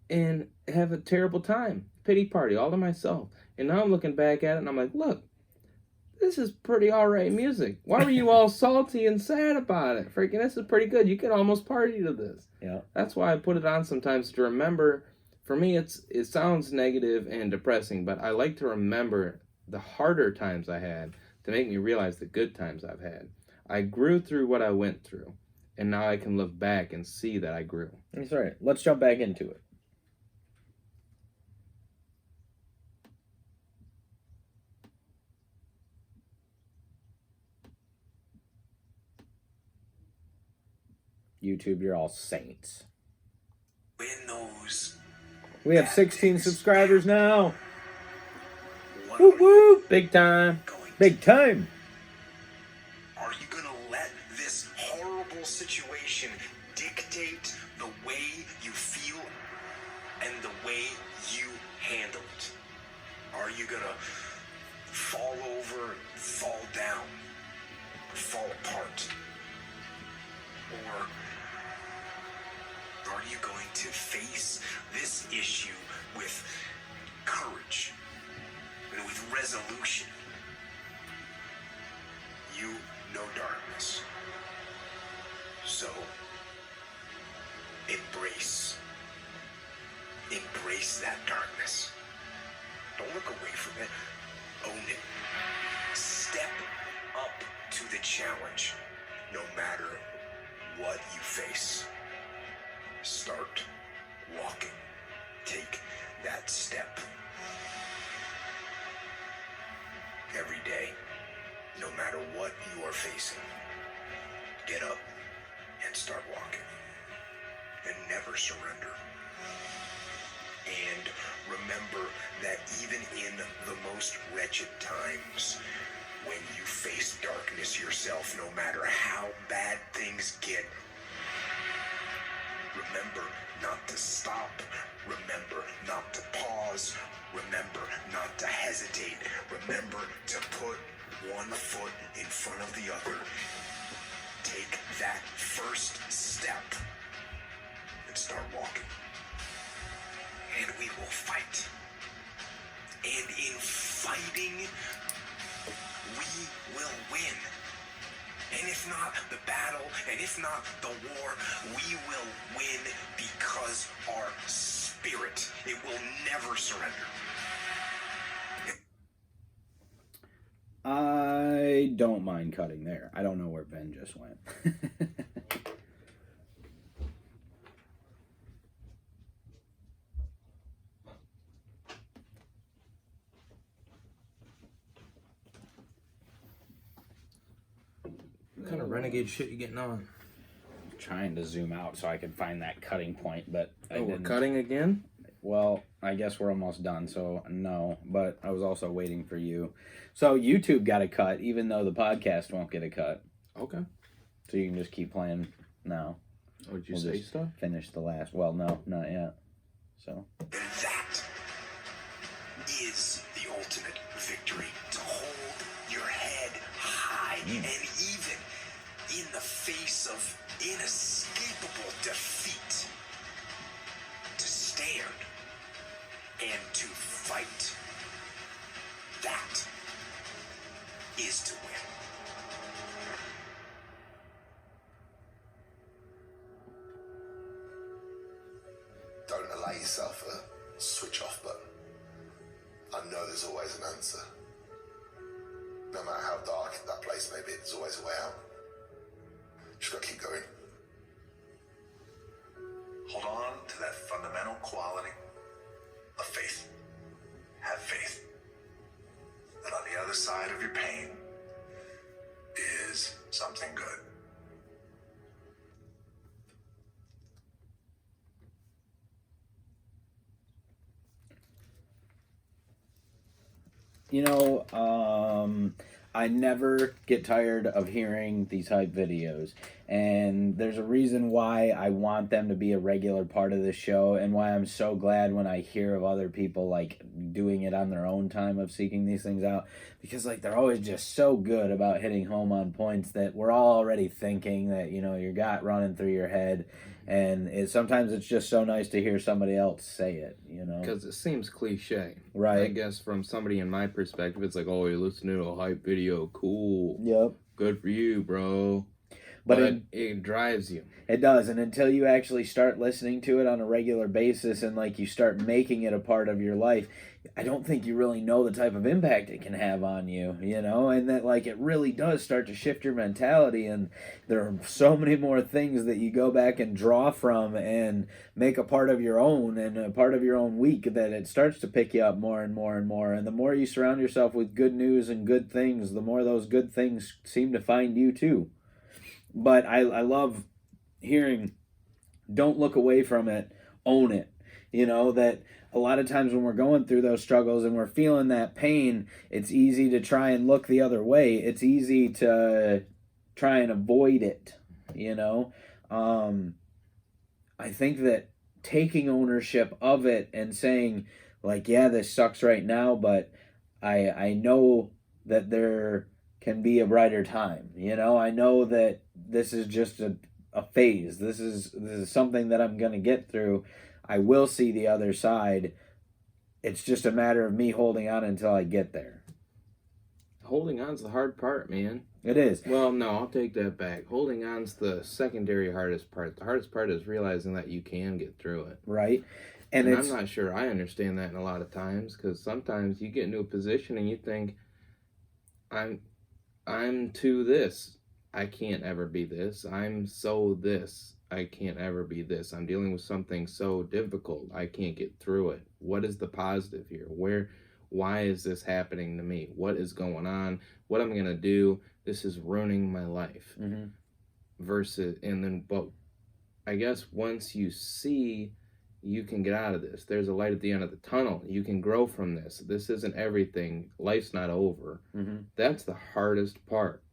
and have a terrible time. Pity party all to myself. And now I'm looking back at it and I'm like, look, this is pretty alright music. Why were you all salty and sad about it? Freaking, this is pretty good. You could almost party to this. Yeah. That's why I put it on sometimes, to remember. For me, it sounds negative and depressing, but I like to remember the harder times I had to make me realize the good times I've had. I grew through what I went through. And now I can look back and see that I grew. That's right. Let's jump back into it. YouTube, you're all saints. Win those. We have 16 subscribers now. Whoop whoop! Big time. Big time. Are you gonna let this horrible situation dictate the way you feel and the way you handle it? Are you gonna fall over, fall down, fall apart? Or are you going to face this issue with courage and with resolution? You know darkness. So, embrace that darkness. Don't look away from it. Own it. Step up to the challenge, no matter what you face. Start walking. Take that step. Every day, no matter what you are facing, get up and start walking. And never surrender. And remember that even in the most wretched times, when you face darkness yourself, no matter how bad things get, remember not to stop. Remember not to pause. Remember not to hesitate. Remember to put one foot in front of the other. Take that first step and start walking. And we will fight. And in fighting, we will win. And if not the battle, and if not the war, we will win because our spirit, it will never surrender. I don't mind cutting there. I don't know where Ben just went. What kind of renegade shit you getting on? Trying to zoom out so I can find that cutting point, but I We're didn't. cutting again? Well, I guess we're almost done, so no. But I was also waiting for you. So YouTube got a cut, even though the podcast won't get a cut. Okay. So you can just keep playing now. Oh, did you We'll say just stuff? finish the last. Well, no, not yet. So. That is the ultimate victory. To hold your head high and even in the face of inescapable defeat, to stand and to fight. That is to win. Don't allow yourself a switch off button. I know there's always an answer. No matter how dark that place may be, there's always a way out. Just gotta keep going. Hold on to that fundamental quality of faith. Have faith that on the other side of your pain is something good. You know, I never get tired of hearing these hype videos, and there's a reason why I want them to be a regular part of the show, and why I'm so glad when I hear of other people like doing it on their own time of seeking these things out, because like they're always just so good about hitting home on points that we're all already thinking that, you know, you got running through your head. And sometimes it's just so nice to hear somebody else say it, you know? Because it seems cliche. Right. I guess from somebody in my perspective, it's like, oh, you're listening to a hype video. Cool. Yep. Good for you, bro. But it drives you. It does. And until you actually start listening to it on a regular basis and like you start making it a part of your life, I don't think you really know the type of impact it can have on you, you know, and that like it really does start to shift your mentality. And there are so many more things that you go back and draw from and make a part of your own and a part of your own week, that it starts to pick you up more and more and more. And the more you surround yourself with good news and good things, the more those good things seem to find you too. But I love hearing, don't look away from it, own it. You know, that a lot of times when we're going through those struggles and we're feeling that pain, it's easy to try and look the other way. It's easy to try and avoid it, you know. I think that taking ownership of it and saying, like, yeah, this sucks right now, but I know that there can be a brighter time. You know, I know that this is just a phase. This is something that I'm going to get through. I will see the other side. It's just a matter of me holding on until I get there. Holding on's the hard part, man. It is. Well, no, I'll take that back. Holding on's the secondary hardest part. The hardest part is realizing that you can get through it. Right. And I'm not sure I understand that in a lot of times, because sometimes you get into a position and you think, I'm to this. I can't ever be this. I'm so this. I can't ever be this. I'm dealing with something so difficult. I can't get through it. What is the positive here? why is this happening to me? What is going on? What am I going to do? This is ruining my life. Mm-hmm. But I guess once you see you can get out of this, there's a light at the end of the tunnel. You can grow from this. This isn't everything. Life's not over. Mm-hmm. That's the hardest part.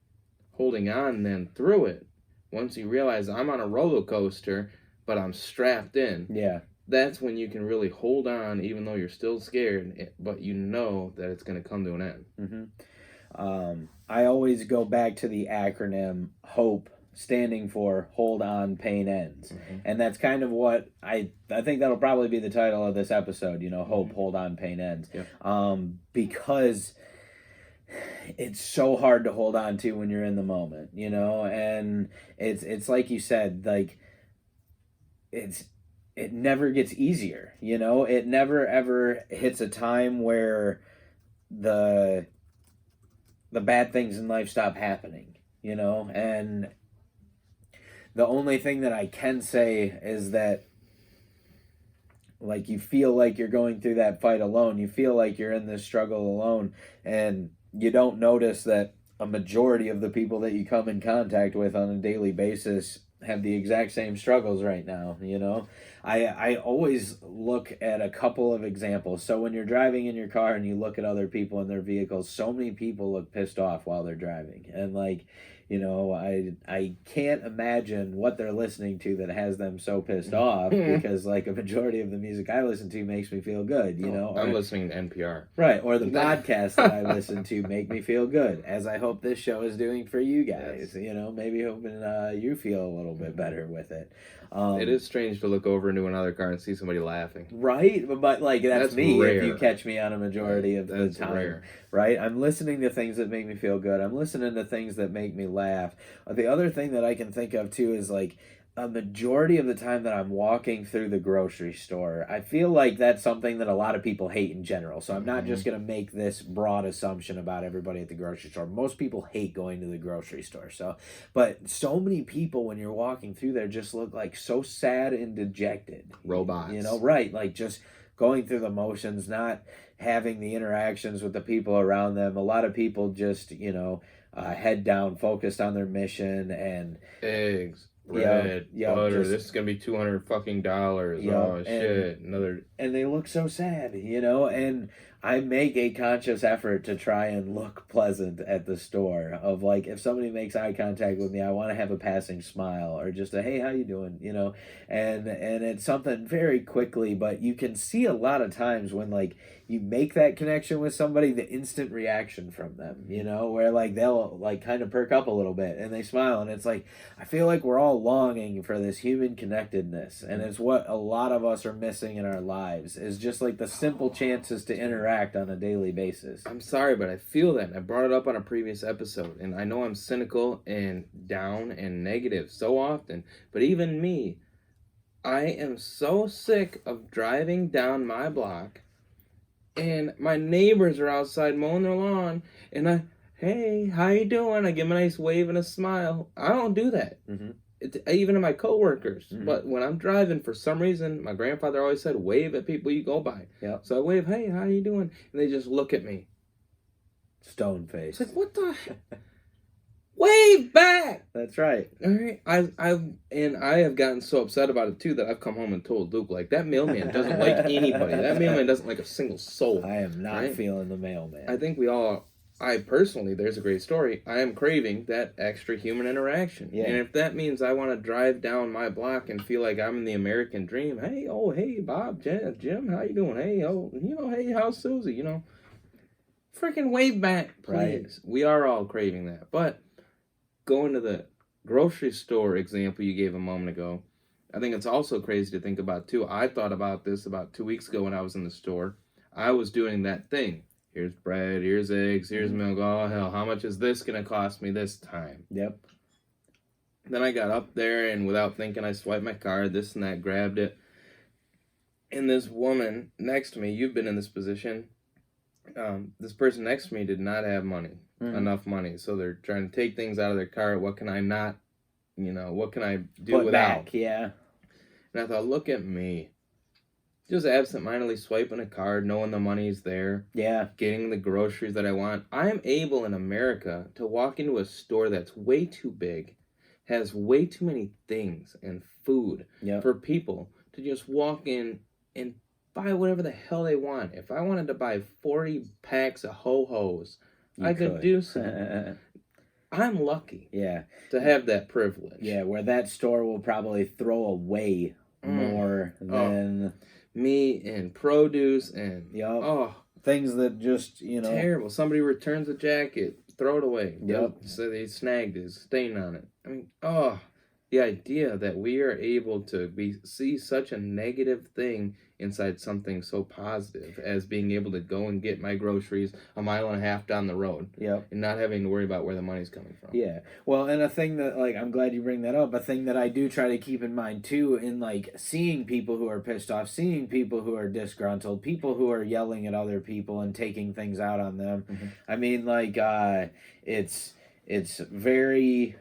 Holding on then through it. Once you realize I'm on a roller coaster, but I'm strapped in. Yeah. That's when you can really hold on, even though you're still scared, but you know that it's going to come to an end. Mm-hmm. I always go back to the acronym HOPE, standing for Hold On, Pain Ends. Mm-hmm. And that's kind of what I think that'll probably be the title of this episode, HOPE, Hold On, Pain Ends. Yeah. Because it's so hard to hold on to when you're in the moment, and it's like you said, like it never gets easier, it never ever hits a time where the bad things in life stop happening, and the only thing that I can say is that, like, you feel like you're going through that fight alone. You feel like you're in this struggle alone, and you don't notice that a majority of the people that you come in contact with on a daily basis have the exact same struggles right now, I always look at a couple of examples. So when you're driving in your car and you look at other people in their vehicles, so many people look pissed off while they're driving. And, like, I can't imagine what they're listening to that has them so pissed off, because, like, a majority of the music I listen to makes me feel good, I'm listening to NPR. Right, or the podcasts that I listen to make me feel good, as I hope this show is doing for you guys. Yes. Maybe hoping you feel a little bit better with it. It is strange to look over into another car and see somebody laughing. Right, but like that's me rare. if you catch me on a majority of the time. Rare. Right, I'm listening to things that make me feel good. I'm listening to things that make me laugh. The other thing that I can think of too is, like, a majority of the time that I'm walking through the grocery store, I feel like that's something that a lot of people hate in general. So I'm not just going to make this broad assumption about everybody at the grocery store. Most people hate going to the grocery store. But so many people, when you're walking through there, just look like so sad and dejected. Robots. Right. Like, just going through the motions, not having the interactions with the people around them. A lot of people just, head down, focused on their mission, and eggs, bread, butter. Just, this is gonna be $200 fucking. Oh shit! And they look so sad, and I make a conscious effort to try and look pleasant at the store. Of, like, if somebody makes eye contact with me, I want to have a passing smile, or just a hey, how you doing, and it's something very quickly, but you can see a lot of times when, like, you make that connection with somebody, the instant reaction from them, where, like, they'll, like, kind of perk up a little bit and they smile, and it's like, I feel like we're all longing for this human connectedness, and it's what a lot of us are missing in our lives, is just, like, the simple chances to interact on a daily basis. I'm sorry, but I feel that. I brought it up on a previous episode, and I know I'm cynical and down and negative so often, but even me, I am so sick of driving down my block and my neighbors are outside mowing their lawn, and hey, how you doing? I give them a nice wave and a smile. I don't do that. Even to my coworkers. But when I'm driving, for some reason, my grandfather always said, wave at people you go by. Yeah. So I wave, hey, how you doing? And they just look at me. Stone face. It's like, what the heck? Wave back! That's right. All right. I have gotten so upset about it too that I've come home and told Luke, like, that mailman doesn't like anybody. That mailman doesn't like a single soul. I am not feeling the mailman. I think I personally, there's a great story. I am craving that extra human interaction. Yeah. And if that means I want to drive down my block and feel like I'm in the American dream, hey, Bob, Jim, how you doing? Hey, hey, how's Susie? Freaking wave back, please. Right. We are all craving that. But going to the grocery store example you gave a moment ago, I think it's also crazy to think about too. I thought about this about 2 weeks ago when I was in the store. I was doing that thing. Here's bread, here's eggs, here's milk. Oh, hell, how much is this going to cost me this time? Yep. Then I got up there, and without thinking, I swiped my card, this and that, grabbed it. And this woman next to me, you've been in this position, this person next to me did not have money, enough money. So they're trying to take things out of their cart. What can I not, what can I do Put without? Back, yeah. And I thought, look at me. just absentmindedly swiping a card, knowing the money's there. Yeah. Getting the groceries that I want. I am able in America to walk into a store that's way too big, has way too many things and food for people to just walk in and buy whatever the hell they want. If I wanted to buy 40 packs of ho-hos, I could do so. I'm lucky to have that privilege. Yeah, where that store will probably throw away more than me and produce and things that just, terrible. Somebody returns a jacket, throw it away. So they snagged it, stain on it. I mean, the idea that we are able to see such a negative thing inside something so positive as being able to go and get my groceries a mile and a half down the road and not having to worry about where the money's coming from. Yeah. Well, and a thing that, like, I'm glad you bring that up, a thing that I do try to keep in mind too, in like seeing people who are pissed off, seeing people who are disgruntled, people who are yelling at other people and taking things out on them. I mean, like, it's very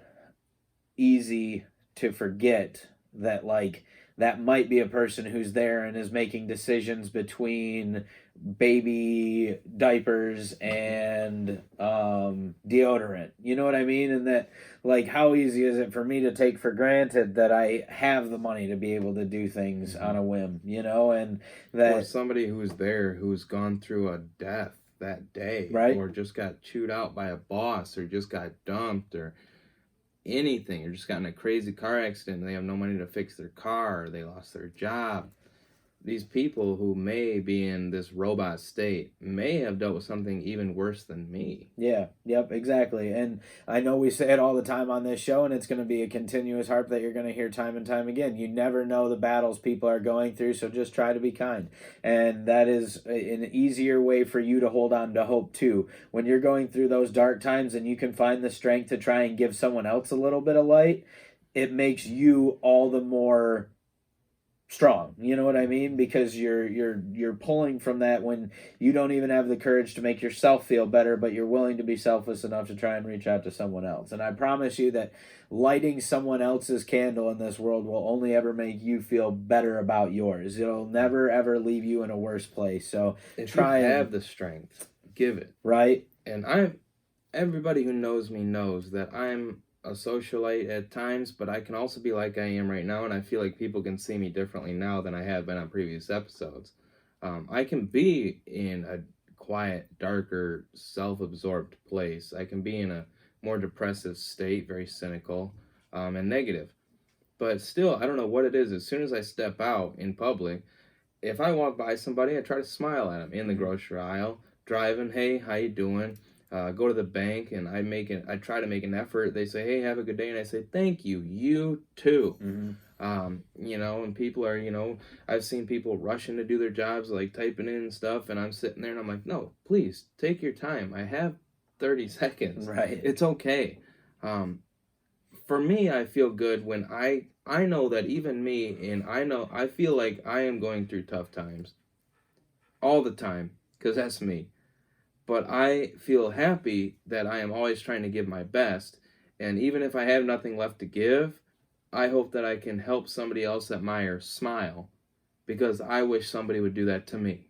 easy to forget that, like, that might be a person who's there and is making decisions between baby diapers and deodorant. You know what I mean? And that, like, how easy is it for me to take for granted that I have the money to be able to do things on a whim, and that... Or somebody who's there who's gone through a death that day. Right. Or just got chewed out by a boss, or just got dumped, or anything, or just got in a crazy car accident and they have no money to fix their car, or they lost their job. These people who may be in this robot state may have dealt with something even worse than me. Yeah, yep, exactly. And I know we say it all the time on this show, and it's going to be a continuous harp that you're going to hear time and time again. You never know the battles people are going through, so just try to be kind. And that is an easier way for you to hold on to hope, too. When you're going through those dark times and you can find the strength to try and give someone else a little bit of light, it makes you all the more strong. You know what I mean? Because you're pulling from that when you don't even have the courage to make yourself feel better, but you're willing to be selfless enough to try and reach out to someone else. And I promise you that lighting someone else's candle in this world will only ever make you feel better about yours. It'll never ever leave you in a worse place. So if you have the strength, give it. Right? And everybody who knows me knows that I'm a socialite at times, but I can also be like I am right now, and I feel like people can see me differently now than I have been on previous episodes. I can be in a quiet, darker, self-absorbed place. I can be in a more depressive state, very cynical and negative. But still, I don't know what it is. As soon as I step out in public, if I walk by somebody, I try to smile at them in the grocery aisle, driving, hey, how you doing? Go to the bank, and I try to make an effort. They say, hey, have a good day, and I say, thank you, you too. And people are, I've seen people rushing to do their jobs, like typing in stuff, and I'm sitting there and I'm like, no, please take your time. I have 30 seconds. Right. It's okay. For me, I feel good when I know that even me, and I feel like I am going through tough times all the time, because that's me. But I feel happy that I am always trying to give my best. And even if I have nothing left to give, I hope that I can help somebody else at Meyer smile, because I wish somebody would do that to me.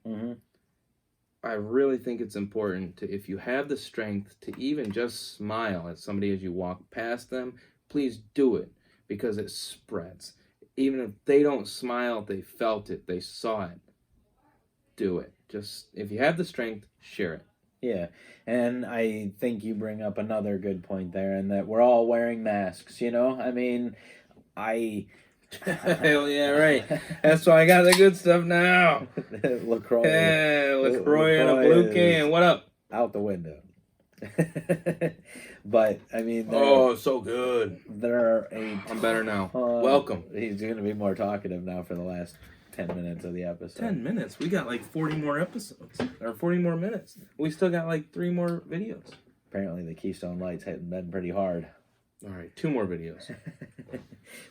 I really think it's important to, if you have the strength to even just smile at somebody as you walk past them, please do it, because it spreads. Even if they don't smile, they felt it, they saw it. Do it. Just, if you have the strength, share it. Yeah, and I think you bring up another good point there, and that we're all wearing masks, I mean, Hell yeah, right. That's why I got the good stuff now. LaCroix. Yeah, LaCroix in a blue can. What up? Out the window. But, I mean... so good. I'm better now. Welcome. He's going to be more talkative now for the last 10 minutes of the episode. 10 minutes? We got like 40 more episodes. Or 40 more minutes. We still got like 3 more videos. Apparently the Keystone Lights hitting Ben pretty hard. All right, 2 more videos.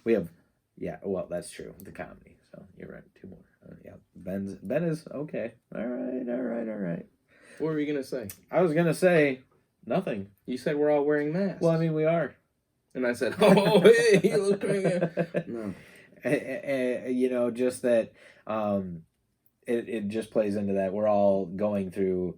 We have... Yeah, well, that's true. The comedy. So, you're right. 2 more. Yeah, Ben is okay. All right. What were you going to say? I was going to say nothing. You said we're all wearing masks. Well, I mean, we are. And I said, oh, hey, you look crazy. No. Just that it just plays into that. We're all going through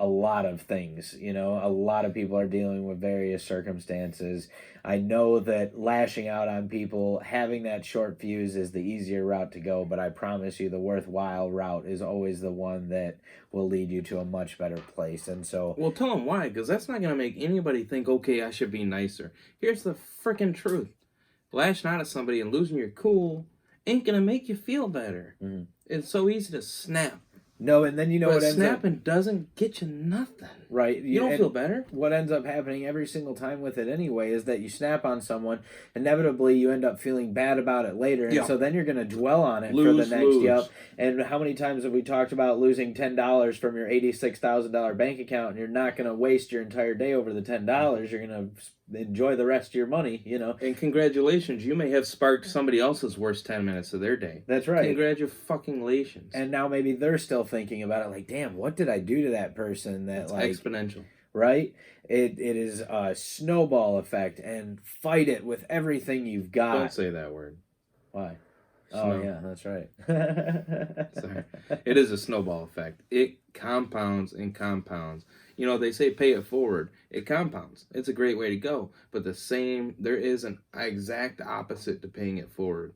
a lot of things, you know. A lot of people are dealing with various circumstances. I know that lashing out on people, having that short fuse is the easier route to go, but I promise you the worthwhile route is always the one that will lead you to a much better place. And so, Well, tell them why, because that's not going to make anybody think, okay, I should be nicer. Here's the freaking truth. Lashing out at somebody and losing your cool ain't going to make you feel better. It's so easy to snap. no, and then you know But what ends up snapping doesn't get you nothing. right. You don't and feel better. What ends up happening every single time with it anyway is that you snap on someone, inevitably you end up feeling bad about it later, and Yeah. so then you're going to dwell on it for Lose, the next lose. yep. And how many times have we talked about losing $10 from your $86,000 bank account, and you're not going to waste your entire day over the $10. You're going to enjoy the rest of your money, you know. And congratulations, you may have sparked somebody else's worst 10 minutes of their day. That's right. Congratulations. And now maybe they're still thinking about it, like, damn, what did I do to that person that It's like exponential. right? It is a snowball effect, and fight it with everything you've got. Don't say that word. Why? Snow. Oh yeah, that's right. Sorry. It is a snowball effect. It compounds and compounds. You know, they say pay it forward. It compounds. It's a great way to go. But there is an exact opposite to paying it forward.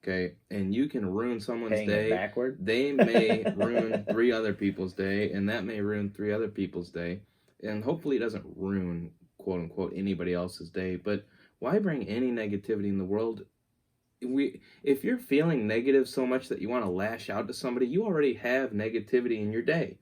Okay? And you can ruin someone's Paying day. it backward? They may ruin 3 other people's day, and that may ruin 3 other people's day. And hopefully it doesn't ruin, quote unquote, anybody else's day. But why bring any negativity in the world? If you're feeling negative so much that you want to lash out to somebody, you already have negativity in your day.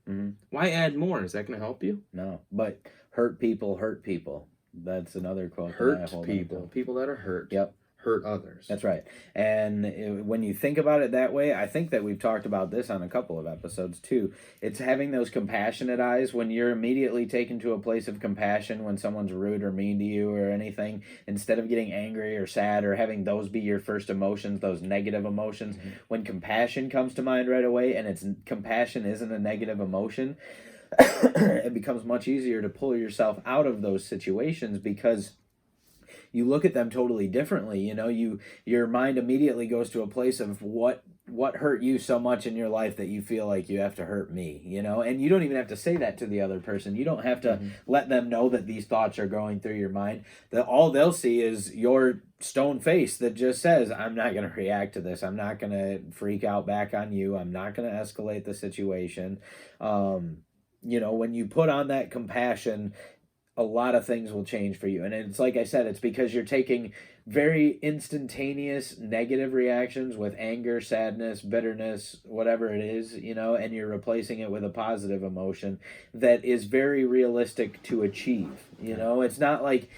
Why add more? Is that going to help you? No, but hurt people hurt people. That's another quote. Hurt people. People that are hurt. Yep. Hurt others. That's right. And when you think about it that way, I think that we've talked about this on a couple of episodes too. It's having those compassionate eyes when you're immediately taken to a place of compassion when someone's rude or mean to you or anything. Instead of getting angry or sad or having those be your first emotions, those negative emotions, when compassion comes to mind right away, and compassion isn't a negative emotion, it becomes much easier to pull yourself out of those situations because you look at them totally differently. You know, your mind immediately goes to a place of what hurt you so much in your life that you feel like you have to hurt me, you know. And you don't even have to say that to the other person. You don't have to let them know that these thoughts are going through your mind. That all they'll see is your stone face that just says, I'm not going to react to this. I'm not going to freak out back on you. I'm not going to escalate the situation. You know, when you put on that compassion, a lot of things will change for you. And it's like I said, it's because you're taking very instantaneous negative reactions with anger, sadness, bitterness, whatever it is, you know, and you're replacing it with a positive emotion that is very realistic to achieve. You know, it's not like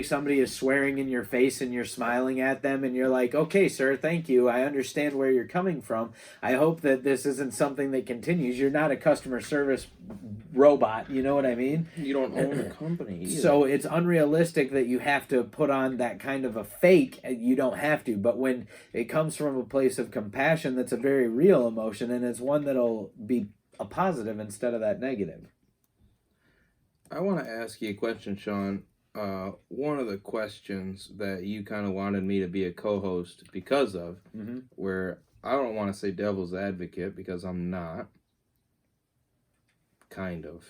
somebody is swearing in your face and you're smiling at them and you're like, okay, sir, thank you. I understand where you're coming from. I hope that this isn't something that continues. You're not a customer service robot. You know what I mean? You don't own a company either. So it's unrealistic that you have to put on that kind of a fake. You don't have to. But when it comes from a place of compassion, that's a very real emotion, and it's one that'll be a positive instead of that negative. I want to ask you a question, Sean. One of the questions that you kind of wanted me to be a co-host because of, where I don't want to say devil's advocate because I'm not. Kind of.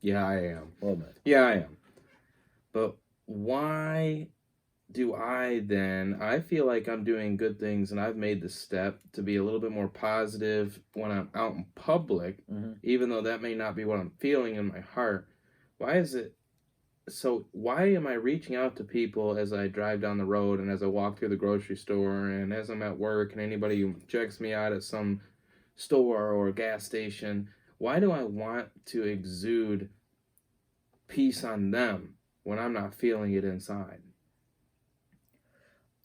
Yeah, I am. A little bit. Yeah, I am. But why do I feel like I'm doing good things and I've made the step to be a little bit more positive when I'm out in public, even though that may not be what I'm feeling in my heart. Why am I reaching out to people as I drive down the road and as I walk through the grocery store and as I'm at work and anybody who checks me out at some store or gas station? Why do I want to exude peace on them when I'm not feeling it inside?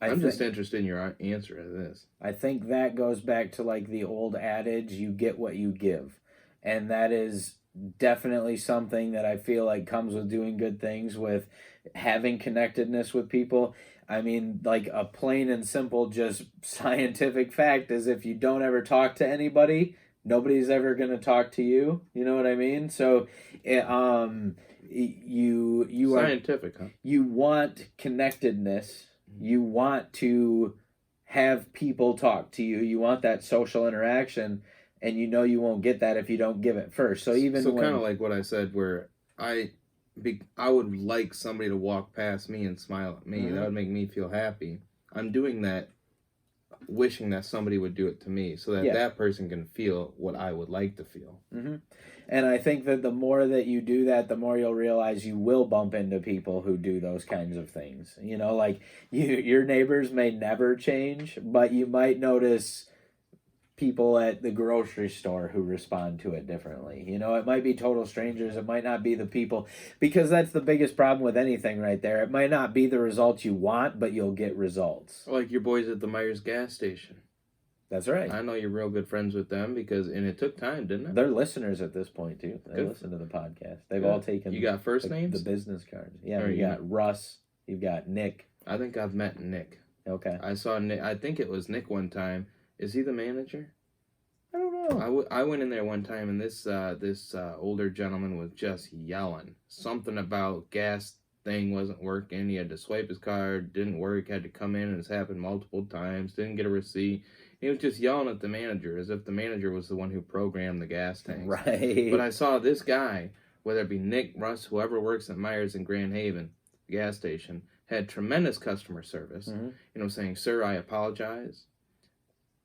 I'm just interested in your answer to this. I think that goes back to like the old adage, you get what you give. And that is definitely something that I feel like comes with doing good things, with having connectedness with people. I mean, like a plain and simple, just scientific fact is if you don't ever talk to anybody, nobody's ever going to talk to you. You know what I mean? So, you scientific, huh? You want connectedness. You want to have people talk to you. You want that social interaction, and you know you won't get that if you don't give it first. So even kind of like what I said, where I would like somebody to walk past me and smile at me. That would make me feel happy. I'm doing that, wishing that somebody would do it to me, so that that person can feel what I would like to feel. And I think that the more that you do that, the more you'll realize you will bump into people who do those kinds of things. You know, like your neighbors may never change, but you might notice people at the grocery store who respond to it differently. You know, it might be total strangers. It might not be the people, because that's the biggest problem with anything right there. It might not be the results you want, but you'll get results. Like your boys at the Myers gas station. That's right. I know you're real good friends with them and it took time, didn't it? They're listeners at this point too. They listen to the podcast. They've all taken. You got first names? The business cards. Yeah, you got Russ. You've got Nick. I think I've met Nick. Okay. I saw Nick. I think it was Nick one time. Is he the manager? I don't know. I went in there one time and this older gentleman was just yelling something about gas thing wasn't working. He had to swipe his card, didn't work, had to come in, and it's happened multiple times, didn't get a receipt. He was just yelling at the manager as if the manager was the one who programmed the gas tanks. Right. But I saw this guy, whether it be Nick, Russ, whoever works at Myers in Grand Haven, the gas station, had tremendous customer service. You know, saying, "Sir, I apologize.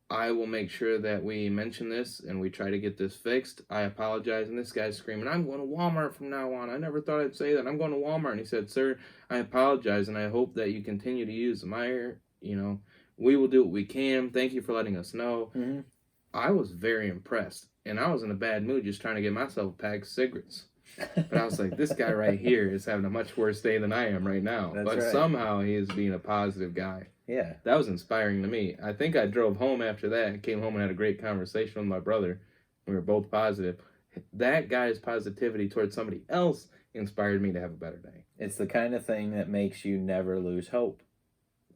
I will make sure that we mention this and we try to get this fixed. I apologize." And this guy's screaming, "I'm going to Walmart from now on. I never thought I'd say that. I'm going to Walmart." And he said, "Sir, I apologize, and I hope that you continue to use the Meyer. You know, we will do what we can. Thank you for letting us know." I was very impressed, and I was in a bad mood just trying to get myself a pack of cigarettes. But I was like, this guy right here is having a much worse day than I am right now. But somehow he is being a positive guy. Yeah. That was inspiring to me. I think I drove home after that and came home and had a great conversation with my brother. We were both positive. That guy's positivity towards somebody else inspired me to have a better day. It's the kind of thing that makes you never lose hope.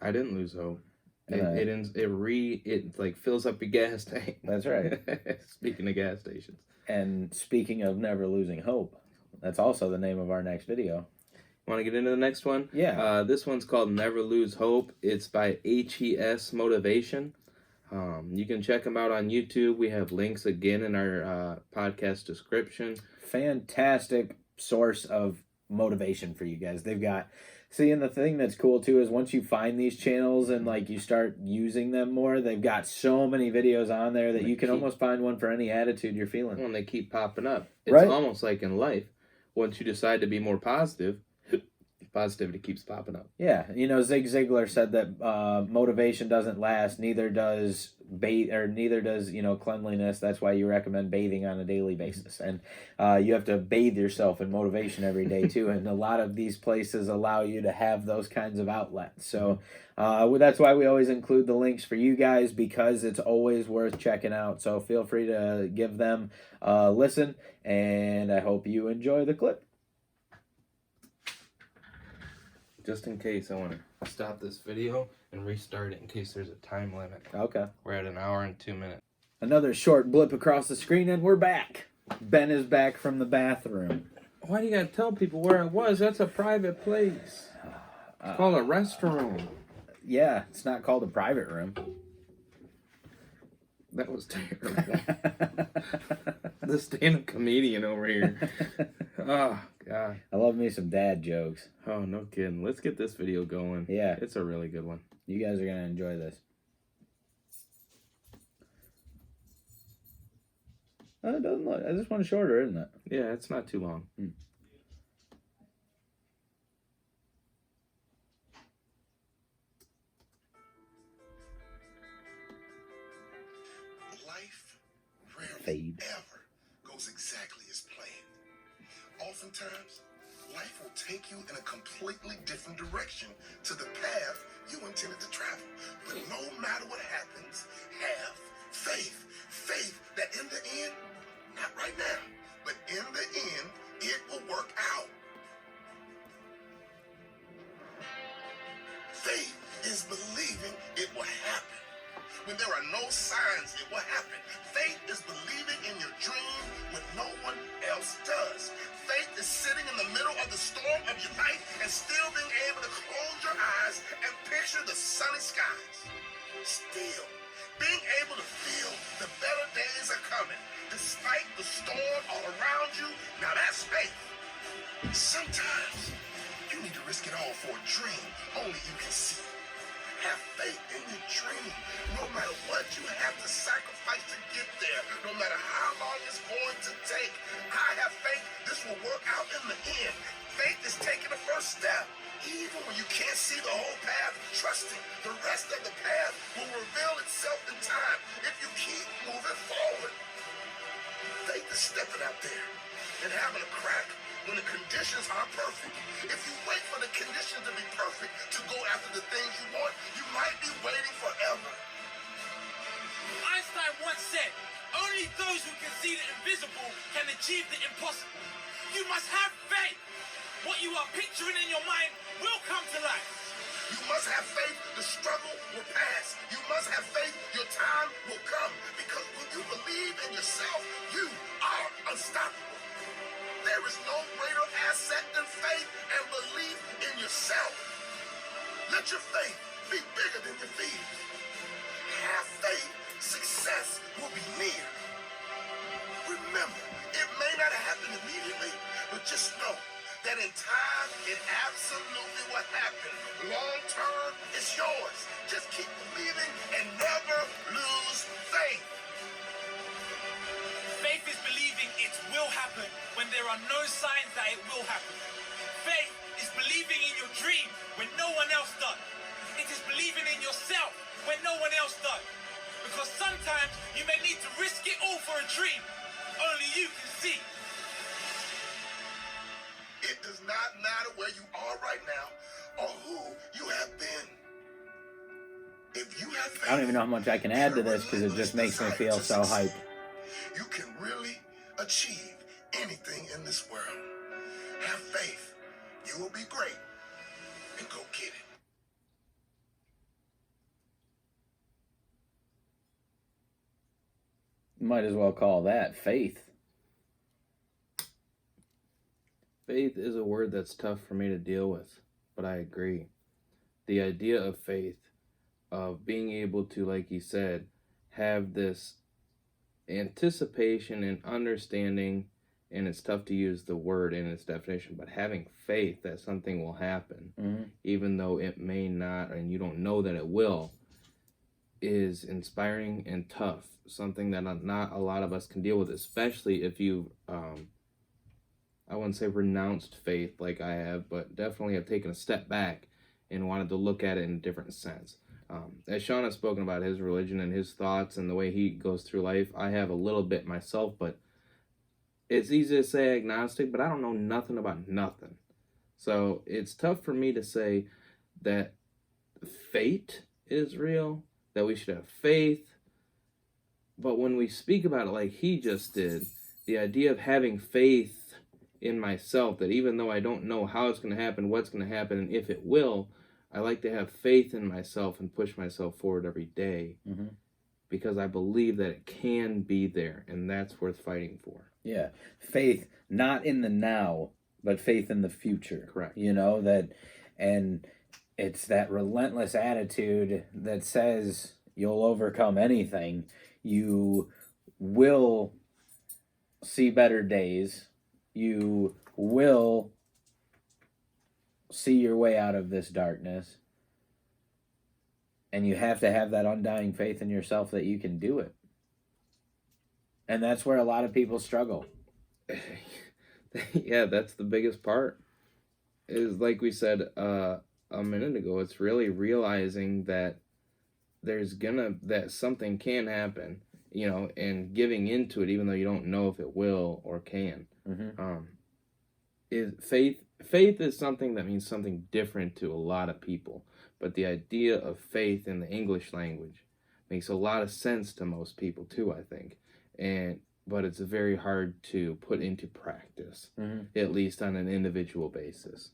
I didn't lose hope. It like fills up your gas tank. That's right. Speaking of gas stations. And speaking of never losing hope, that's also the name of our next video. Want to get into the next one? Yeah. This one's called Never Lose Hope. It's by HESMotivation. You can check them out on YouTube. We have links again in our podcast description. Fantastic source of motivation for you guys. They've got... See, and the thing that's cool, too, is once you find these channels and, like, you start using them more, they've got so many videos on there that you can almost find one for any attitude you're feeling. Well, and they keep popping up. It's almost like in life. Once you decide to be more positive, positivity keeps popping up. Yeah. You know, Zig Ziglar said that motivation doesn't last, neither does cleanliness. That's why you recommend bathing on a daily basis. And you have to bathe yourself in motivation every day too. And a lot of these places allow you to have those kinds of outlets. So that's why we always include the links for you guys, because it's always worth checking out. So feel free to give them a listen, and I hope you enjoy the clip. Just in case, I want to stop this video and restart it in case there's a time limit. Okay. We're at 1 hour and 2 minutes. Another short blip across the screen, and we're back. Ben is back from the bathroom. Why do you gotta tell people where I was? That's a private place. It's called a restroom. Yeah, it's not called a private room. That was terrible. The stand-up comedian over here. Oh, God. I love me some dad jokes. Oh, no kidding. Let's get this video going. Yeah. It's a really good one. You guys are going to enjoy this. It doesn't look... I just want shorter, isn't it? Yeah, it's not too long. Life rarely ever goes exactly as planned. Oftentimes, life will take you in a completely different direction to the path you intended to travel. But no matter what happens, have faith. Faith that in the end, not right now, but in the end, it will work out. Faith is believing it will happen. When there are no signs, it will happen. Faith is believing in your dream when no one else does. Faith is sitting in the middle of the storm of your life and still being able to close your eyes and picture the sunny skies. coming, despite the storm all around you. Now that's faith. Sometimes you need to risk it all for a dream only you can see. Have faith in your dream. No matter what you have to sacrifice to get there, no matter how long it's going to take, I have faith this will work out in the end. Faith is taking the first step. Even when you can't see the whole path, trusting the rest of the path will reveal itself in time if you keep moving forward. Faith is stepping out there and having a crack when the conditions aren't perfect. If you wait for the conditions to be perfect to go after the things you want, you might be waiting forever. Einstein once said, only those who can see the invisible can achieve the impossible. You must have faith. What you are picturing in your mind will come to life. You must have faith the struggle will pass. You must have faith your time will come. Because when you believe in yourself, you are unstoppable. There is no greater asset than faith and belief in yourself. Let your faith be bigger than your fears. Have faith, success will be near. Remember, it may not happen immediately, but just know that in time, it absolutely will happen. Long term, it's yours. Just keep believing and never lose faith. Faith is believing it will happen when there are no signs that it will happen. Faith is believing in your dream when no one else does. It is believing in yourself when no one else does. Because sometimes you may need to risk it all for a dream only you can see. It does not matter where you are right now or who you have been. If you have faith, I don't even know how much I can add to this because it just makes me feel so hyped. You can really achieve anything in this world. Have faith. You will be great. And go get it. Might as well call that faith. Faith is a word that's tough for me to deal with, but I agree. The idea of faith, of being able to, like you said, have this anticipation and understanding, and it's tough to use the word in its definition, but having faith that something will happen, even though it may not, and you don't know that it will, is inspiring and tough. Something that not a lot of us can deal with, especially if you've, I wouldn't say renounced faith like I have, but definitely have taken a step back and wanted to look at it in a different sense. As Sean has spoken about his religion and his thoughts and the way he goes through life, I have a little bit myself, but it's easy to say agnostic, but I don't know nothing about nothing. So it's tough for me to say that fate is real, that we should have faith. But when we speak about it like he just did, the idea of having faith in myself, that even though I don't know how it's going to happen, what's going to happen, and if it will, I like to have faith in myself and push myself forward every day because I believe that it can be there, and that's worth fighting for. Yeah, faith not in the now, but faith in the future. Correct. You know, that, and it's that relentless attitude that says you'll overcome anything. You will see better days. You will see your way out of this darkness. And you have to have that undying faith in yourself that you can do it. And that's where a lot of people struggle. Yeah, that's the biggest part. Is like we said a minute ago, it's really realizing that that something can happen, you know, and giving into it even though you don't know if it will or can. Is faith is something that means something different to a lot of people, but the idea of faith in the English language makes a lot of sense to most people too, I think. But it's very hard to put into practice, at least on an individual basis.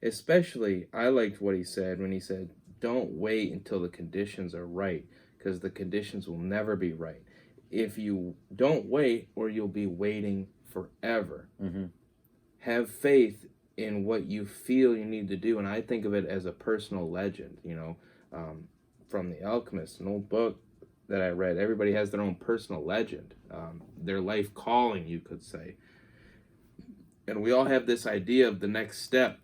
Especially, I liked what he said when he said, don't wait until the conditions are right, because the conditions will never be right. If you don't wait, or you'll be waiting forever. Have faith in what you feel you need to do, and I think of it as a personal legend, you know, from The Alchemist, an old book that I read. Everybody has their own personal legend, their life calling, you could say. And we all have this idea of the next step.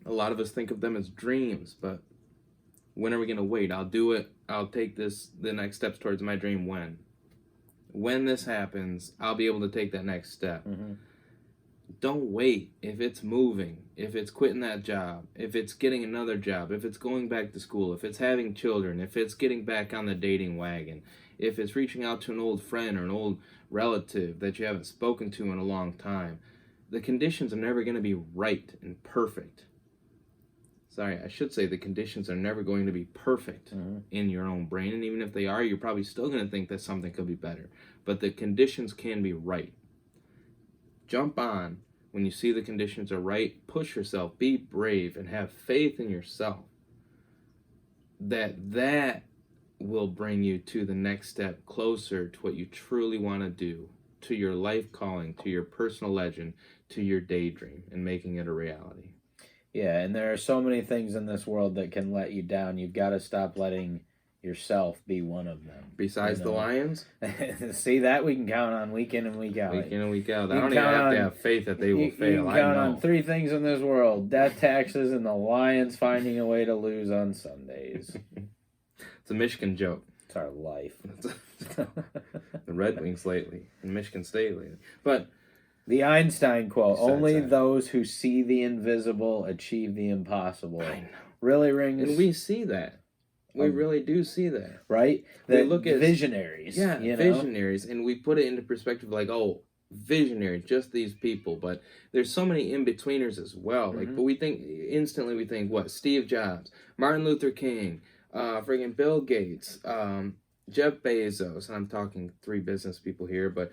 A lot of us think of them as dreams, but when are we going to wait? I'll do it. I'll take the next steps towards my dream when. When this happens, I'll be able to take that next step. Mm-hmm. Don't wait. If it's moving, if it's quitting that job, if it's getting another job, if it's going back to school, if it's having children, if it's getting back on the dating wagon, if it's reaching out to an old friend or an old relative that you haven't spoken to in a long time, the conditions are never going to be right and perfect. Sorry, I should say the conditions are never going to be perfect in your own brain. And even if they are, you're probably still going to think that something could be better. But the conditions can be right. Jump on when you see the conditions are right. Push yourself. Be brave and have faith in yourself. That will bring you to the next step, closer to what you truly want to do, to your life calling, to your personal legend, to your daydream, and making it a reality. Yeah, and there are so many things in this world that can let you down. You've got to stop letting yourself be one of them. Besides the Lions? See, that we can count on week in and week out. Week in and week out. I don't even have to have faith that they will fail. You can count on 3 things in this world: death, taxes, and the Lions finding a way to lose on Sundays. It's a Michigan joke. It's our life. The Red Wings lately, and Michigan State lately. But the Einstein quote, only that, those who see the invisible achieve the impossible. I know. Really rings. And we see that. We really do see that. Right? We look at visionaries. Yeah, you know? visionaries. And we put it into perspective like, oh, visionary, just these people. But there's so many in-betweeners as well. Like, but we think, what? Steve Jobs, Martin Luther King, friggin' Bill Gates, Jeff Bezos, and I'm talking 3 business people here, but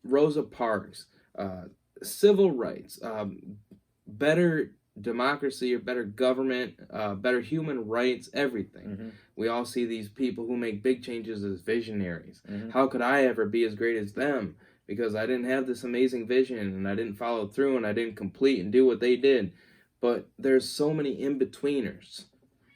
Rosa Parks, civil rights, better democracy or better government, better human rights, everything. We all see these people who make big changes as visionaries. How could I ever be as great as them? Because I didn't have this amazing vision and I didn't follow through and I didn't complete and do what they did. But there's so many in-betweeners.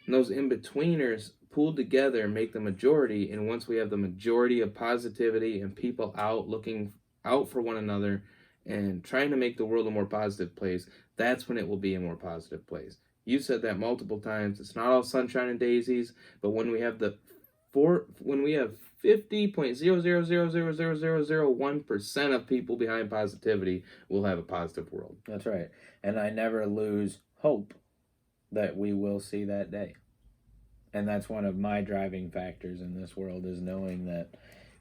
And those in-betweeners pooled together make the majority. And once we have the majority of positivity and people out looking out for one another and trying to make the world a more positive place, that's when it will be a more positive place. You said that multiple times. It's not all sunshine and daisies, but when we have 50.0000001% of people behind positivity, we'll have a positive world. That's right. And I never lose hope that we will see that day. And that's one of my driving factors in this world, is knowing that,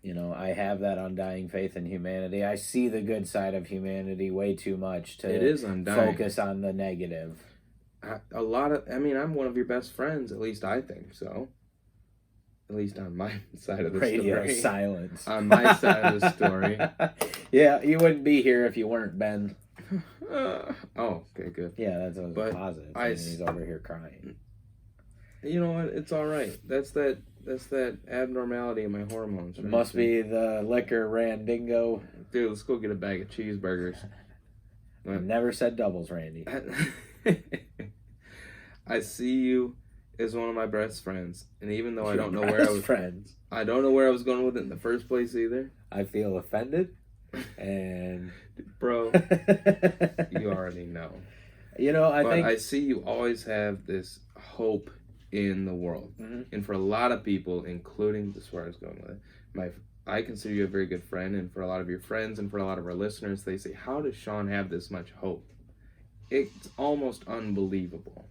you know, I have that undying faith in humanity. I see the good side of humanity way too much to it is undying. Focus on the negative. I'm one of your best friends, at least I think so. At least on my side of the story. Radio silence. On my side of the story. Yeah, you wouldn't be here if you weren't, Ben. Okay, good. Yeah, that's positive. He's over here crying. You know what? It's all right. That's that abnormality in my hormones. Right? It must be the liquor ran dingo. Dude, let's go get a bag of cheeseburgers. Never said doubles, Randy. I see you as one of my best friends, and even though I don't know where I was friends, I don't know where I was going with it in the first place either. I feel offended, and bro, you already know. You know, I see you always have this hope in the world, and for a lot of people, including this is where I was going with it. I consider you a very good friend, and for a lot of your friends and for a lot of our listeners, they say, "How does Sean have this much hope?" It's almost unbelievable.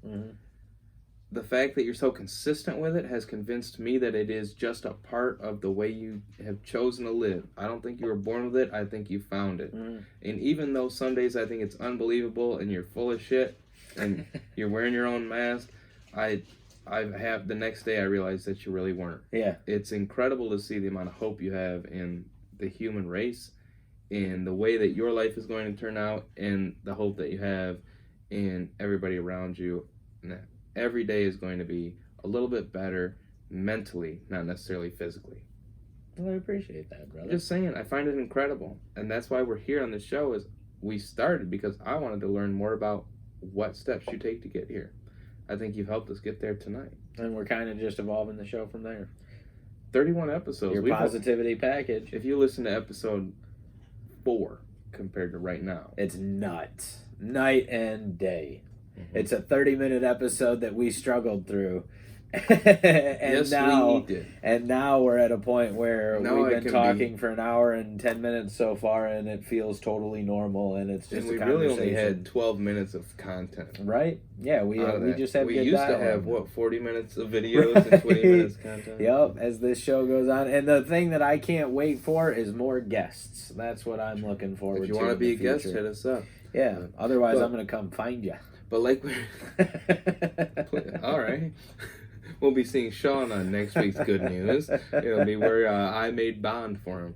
The fact that you're so consistent with it has convinced me that it is just a part of the way you have chosen to live. I don't think you were born with it. I think you found it. And even though some days I think it's unbelievable and you're full of shit and you're wearing your own mask, the next day I realized that you really weren't. Yeah. It's incredible to see the amount of hope you have in the human race, in the way that your life is going to turn out, and the hope that you have in everybody around you. And every day is going to be a little bit better mentally, not necessarily physically. Well, I appreciate that, brother. Just saying, I find it incredible. And that's why we're here on this show. Is we started because I wanted to learn more about what steps you take to get here. I think you've helped us get there tonight. And we're kind of just evolving the show from there. 31 episodes. Your positivity package. If you listen to episode 4 compared to right now, it's nuts. Night and day. Mm-hmm. It's a 30-minute episode that we struggled through. And now we're at a point where we've been talking for an hour and 10 minutes so far, and it feels totally normal, and it's just we a conversation. Really only had 12 minutes of content, right? Yeah, we just have. We good used dialogue. to have 40 minutes of videos and 20 minutes content. Yep, as this show goes on, and the thing that I can't wait for is more guests. That's what I'm looking forward to. If you want to be a guest, hit us up. Yeah. Otherwise, I'm gonna come find you. But like, all right. We'll be seeing Sean on next week's Good News. It'll be where I made Bond for him.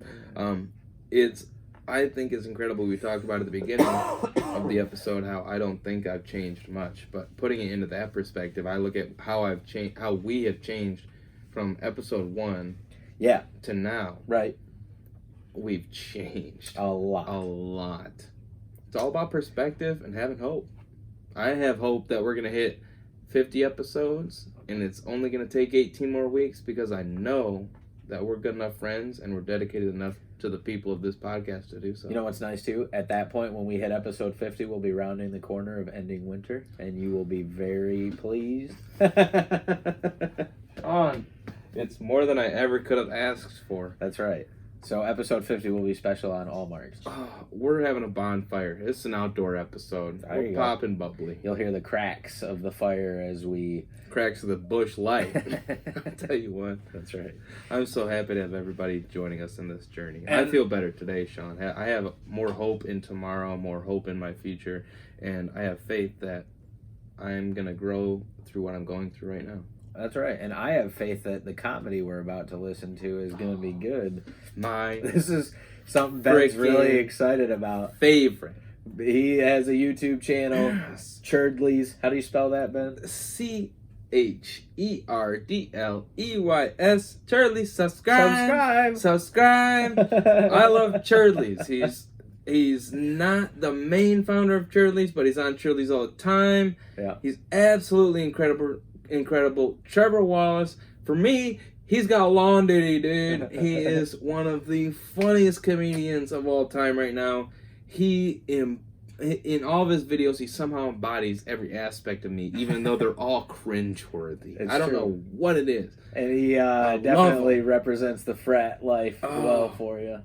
I think it's incredible. We talked about at the beginning of the episode how I don't think I've changed much, but putting it into that perspective, I look at how I've changed, how we have changed from episode 1, to now. Right. We've changed a lot. A lot. It's all about perspective and having hope. I have hope that we're gonna hit 50 episodes, and it's only going to take 18 more weeks because I know that we're good enough friends and we're dedicated enough to the people of this podcast to do so. You know what's nice, too? At that point, when we hit episode 50, we'll be rounding the corner of ending winter, and you will be very pleased. It's more than I ever could have asked for. That's right. So episode 50 will be special on all marks. We're having a bonfire. It's an outdoor episode. We're popping bubbly. You'll hear the cracks of the fire as we... Cracks of the bush light. I'll tell you what. That's right. I'm so happy to have everybody joining us in this journey. And I feel better today, Sean. I have more hope in tomorrow, more hope in my future, and I have faith that I'm going to grow through what I'm going through right now. That's right. And I have faith that the comedy we're about to listen to is going to be good. This is something Ben's really excited about. Favorite. He has a YouTube channel, Churdleys. How do you spell that, Ben? Cherdleys. Churdleys. Subscribe. I love Churdleys. He's not the main founder of Churdleys, but he's on Churdleys all the time. Yeah. He's absolutely incredible. Trevor Wallace, for me, he's got lawn duty, dude. He is one of the funniest comedians of all time right now. He, in all of his videos, he somehow embodies every aspect of me, even though they're all cringe-worthy. I don't know what it is. And he definitely represents the frat life well for you.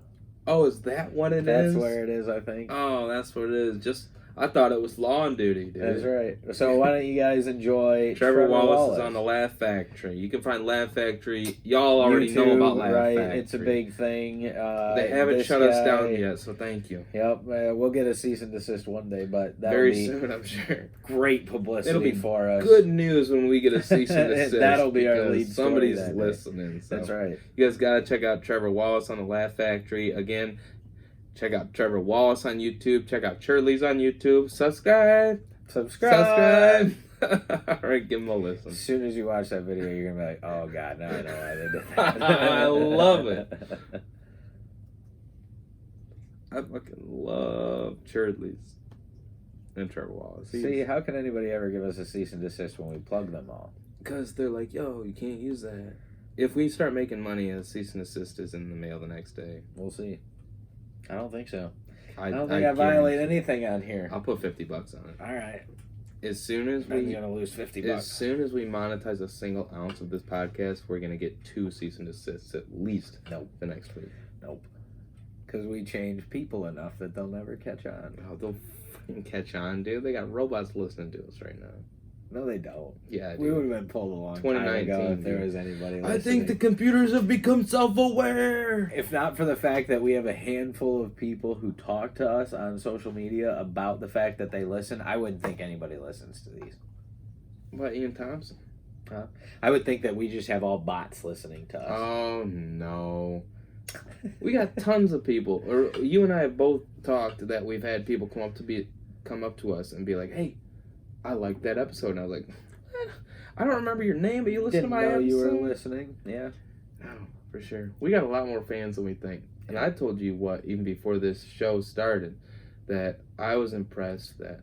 Oh, is that what it is? That's where it is, I think. Oh, that's what it is. I thought it was lawn duty, dude. That's right. So why don't you guys enjoy Trevor Wallace is on the Laugh Factory. You can find Laugh Factory. Y'all already know about Laugh Factory. It's a big thing. They haven't shut us down yet, so thank you. Yep. We'll get a cease and desist one day, but that'll very be soon, I'm sure. Great publicity It'll be for us. Good news when we get a cease and desist. That'll be our lead story. Somebody's listening. So. That's right. You guys got to check out Trevor Wallace on the Laugh Factory. Again, check out Trevor Wallace on YouTube. Check out Churdleys on YouTube. Subscribe. All right, give him a listen. As soon as you watch that video, you're going to be like, oh, God, now I know why they did that. I love it. I fucking love Churdleys and Trevor Wallace. See, how can anybody ever give us a cease and desist when we plug them all? Because they're like, yo, you can't use that. If we start making money, a cease and desist is in the mail the next day. We'll see. I don't think so. I don't think I violate anything on here. I'll put $50 on it. All right. As soon as I'm gonna lose $50. As soon as we monetize a single ounce of this podcast, we're gonna get 2 cease and desists at least. Nope. The next week. Nope. Because we change people enough that they'll never catch on. Oh, they'll fucking catch on, dude. They got robots listening to us right now. No, they don't. Yeah, we would have been pulled a long time ago if there was anybody listening. I think the computers have become self-aware. If not for the fact that we have a handful of people who talk to us on social media about the fact that they listen, I wouldn't think anybody listens to these. What, Ian Thompson? Huh? I would think that we just have all bots listening to us. Oh, no. We got tons of people. Or you and I have both talked that we've had people come up to us and be like, hey, I liked that episode. And I was like, I don't remember your name, but you listened to my episode. You were listening, yeah. Oh, for sure. We got a lot more fans than we think. And I told you even before this show started, that I was impressed that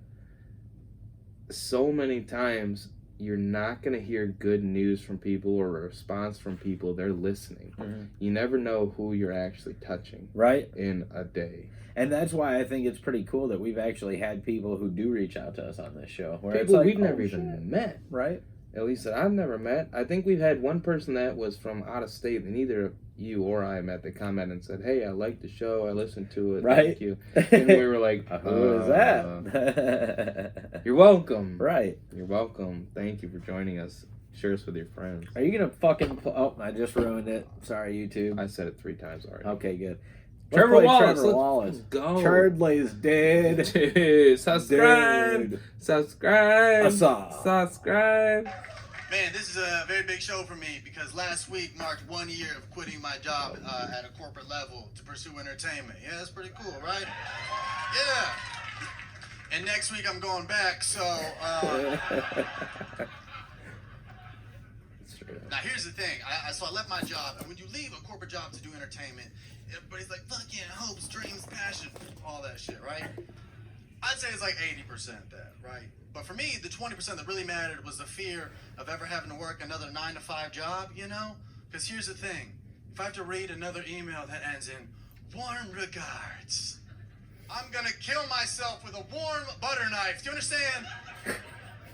so many times you're not going to hear good news from people or a response from people. They're listening. Mm-hmm. You never know who you're actually touching. Right. In a day. And that's why I think it's pretty cool that we've actually had people who do reach out to us on this show. Where People it's like, we've never even met. Right. At least that I've never met. I think we've had one person that was from out of state, and neither you or I met, that comment and said, "Hey, I like the show. I listened to it. Right. Thank you." And we were like, who is that? You're welcome. Right. You're welcome. Thank you for joining us. Share us with your friends. Are you going to fucking... Oh, I just ruined it. Sorry, YouTube. I said it 3 times already. Okay, good. Trevor Wallace. Trevor Wallace. Let's go. Churdley's dead. Dude, subscribe. Dude. Subscribe. Subscribe. Man, this is a very big show for me because last week marked 1 year of quitting my job at a corporate level to pursue entertainment. Yeah, that's pretty cool, right? Yeah. And next week I'm going back, so... Now, here's the thing. So I left my job, and when you leave a corporate job to do entertainment, everybody's like, fuck yeah, hopes, dreams, passion, all that shit, right? I'd say it's like 80% that, right? But for me, the 20% that really mattered was the fear of ever having to work another 9-to-5 job, you know? Because here's the thing. If I have to read another email that ends in, warm regards, I'm gonna kill myself with a warm butter knife. Do you understand?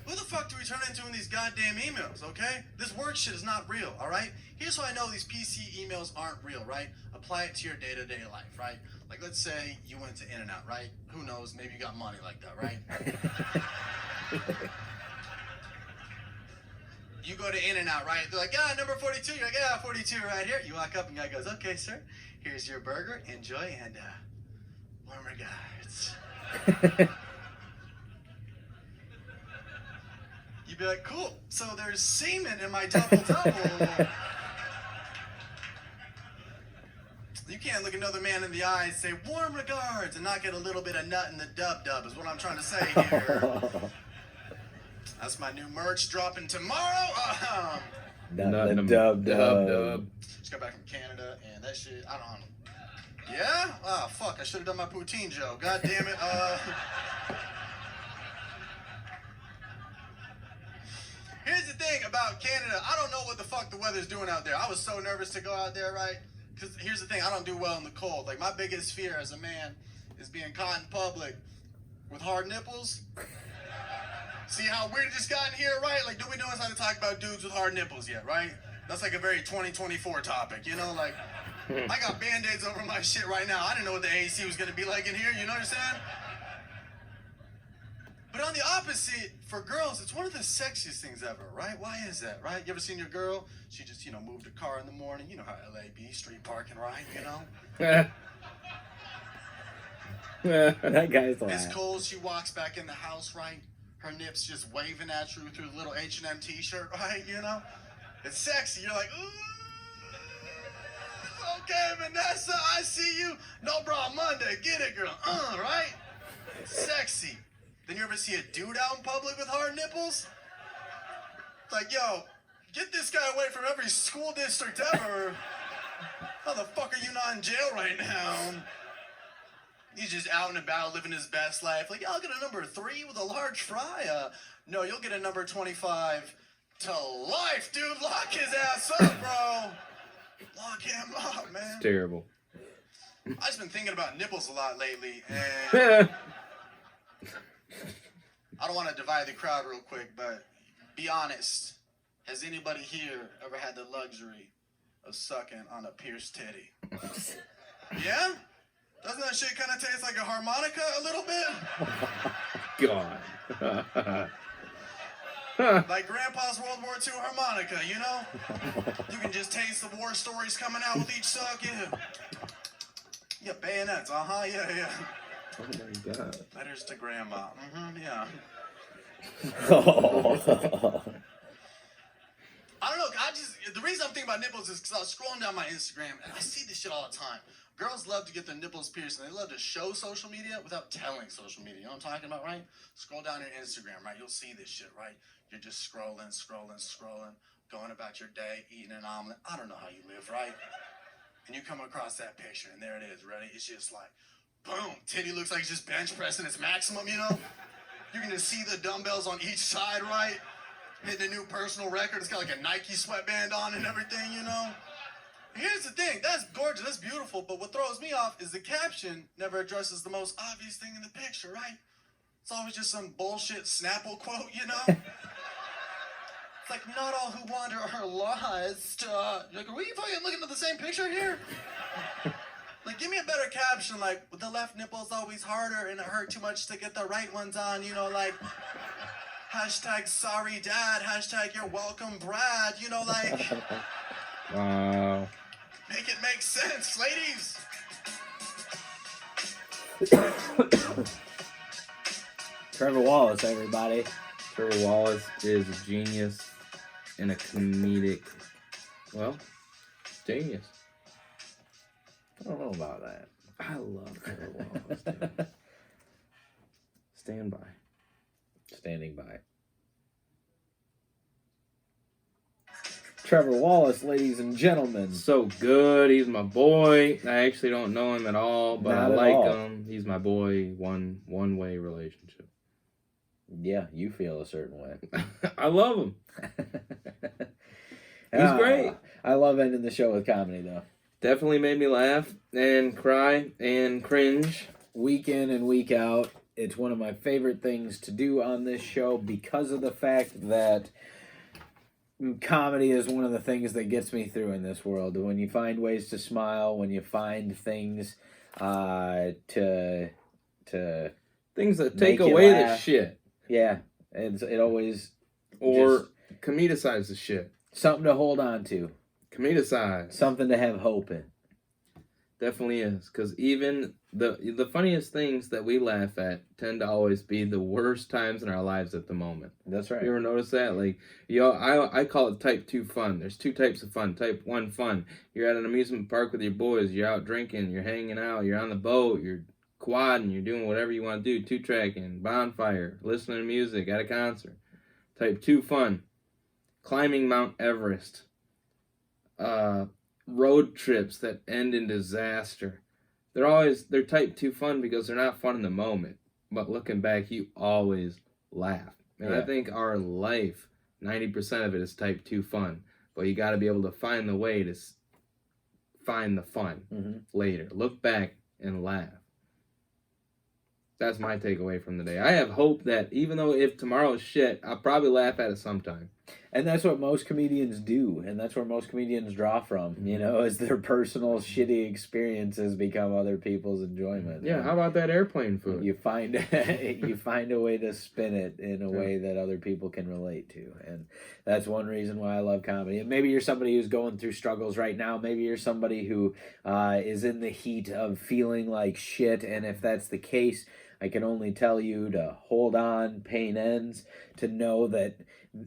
Who the fuck do we turn into in these goddamn emails, okay? This work shit is not real, all right? Here's how I know these PC emails aren't real, right? Apply it to your day-to-day life, right? Like, let's say you went to In-N-Out, right? Who knows? Maybe you got money like that, right? You go to In-N-Out, right? They're like, yeah, number 42. You're like, yeah, 42 right here. You walk up and the guy goes, okay, sir, here's your burger. Enjoy and warm regards. You'd be like, cool. So there's semen in my double-double. You can't look another man in the eye and say, warm regards, and not get a little bit of nut in the dub-dub is what I'm trying to say here. That's my new merch dropping tomorrow. Nut in the dub-dub. Just got back from Canada, and that shit, I don't know. Yeah? Oh, fuck, I should have done my poutine joke. God damn it. Here's the thing about Canada. I don't know what the fuck the weather's doing out there. I was so nervous to go out there, right? Because here's the thing. I don't do well in the cold. Like, my biggest fear as a man is being caught in public with hard nipples. See how weird it just got in here, right? Like, nobody knows how to talk about dudes with hard nipples yet, right? That's like a very 2024 topic, you know? Like, I got Band-Aids over my shit right now. I didn't know what the AC was going to be like in here, you know what I'm saying? But on the opposite, for girls, it's one of the sexiest things ever, right? Why is that, right? You ever seen your girl? She just, moved her car in the morning. You know how LA be, street parking, right? You know? That guy's like... It's cold. She walks back in the house, right? Her nips just waving at you through the little H&M t-shirt, right? You know? It's sexy. You're like, ooh, okay, Vanessa, I see you. No bra Monday. Get it, girl. Right? Sexy. Then you ever see a dude out in public with hard nipples? It's like, yo, get this guy away from every school district ever. How the fuck are you not in jail right now? He's just out and about living his best life. Like, I'll get a number 3 with a large fry. No, you'll get a number 25 to life, dude. Lock his ass up, bro. Lock him up, man. It's terrible. I've just been thinking about nipples a lot lately, and... I don't want to divide the crowd real quick, but be honest. Has anybody here ever had the luxury of sucking on a pierced titty? Yeah? Doesn't that shit kind of taste like a harmonica a little bit? God. Like Grandpa's World War II harmonica, you know? You can just taste the war stories coming out with each suck, yeah. Yeah, bayonets, yeah. Oh my God. Letters to Grandma, yeah. I don't know, the reason I'm thinking about nipples is because I was scrolling down my Instagram and I see this shit all the time. Girls love to get their nipples pierced and they love to show social media without telling social media. You know what I'm talking about, right? Scroll down your Instagram, right? You'll see this shit, right? You're just scrolling, going about your day, eating an omelet. I don't know how you live, right? And you come across that picture and there it is, ready? It's just like, boom, titty looks like it's just bench pressing its maximum, you know? You can just see the dumbbells on each side, right? hitting a new personal record. It's got like a Nike sweatband on and everything, you know? Here's the thing, that's gorgeous, that's beautiful, but what throws me off is the caption never addresses the most obvious thing in the picture, right? It's always just some bullshit Snapple quote, you know? It's like, not all who wander are lost. You're like, are we fucking looking at the same picture here? Like, give me a better caption, like, the left nipple's always harder and it hurt too much to get the right ones on, you know, like, hashtag sorry dad, hashtag you're welcome Brad, you know, like... Wow. Make it make sense, ladies! Trevor Wallace, everybody. Trevor Wallace is a genius and a comedic, well, genius. I don't know about that. I love Trevor Wallace, dude. Stand by. Standing by. Trevor Wallace, ladies and gentlemen. So good. He's my boy. I actually don't know him at all, but Not I at like all. him. He's my boy. One-way relationship. Yeah, you feel a certain way. I love him. He's great. I love ending the show with comedy, though. Definitely made me laugh and cry and cringe. Week in and week out. It's one of my favorite things to do on this show because of the fact that comedy is one of the things that gets me through in this world. When you find ways to smile, when you find things to things that make take you away laugh. the shit. Yeah, it always Or comedicize the shit. something to hold on to, Comedicize. something to have hope in. Definitely is. Because even the funniest things that we laugh at tend to always be the worst times in our lives at the moment. That's right. You ever notice that? Like, I call it type 2 fun. There's two types of fun. Type 1 fun. You're at an amusement park with your boys. You're out drinking. You're hanging out. You're on the boat. You're quadding. You're doing whatever you want to do. 2-tracking, bonfire, listening to music at a concert. Type 2 fun. Climbing Mount Everest. Road trips that end in disaster. They're type 2 fun because they're not fun in the moment. But looking back, you always laugh. And Yeah. I think our life, 90% of it is type 2 fun. But you got to be able to find the way to find the fun later. Look back and laugh. That's my takeaway from the day. I have hope that even though if tomorrow's shit, I'll probably laugh at it sometime. And that's what most comedians do, and that's where most comedians draw from, you know, as their personal shitty experiences become other people's enjoyment. Yeah, how about that airplane food? You find a way to spin it in a way that other people can relate to, and that's one reason why I love comedy. And maybe you're somebody who's going through struggles right now. Maybe you're somebody who is in the heat of feeling like shit, and if that's the case, I can only tell you to hold on, pain ends, to know that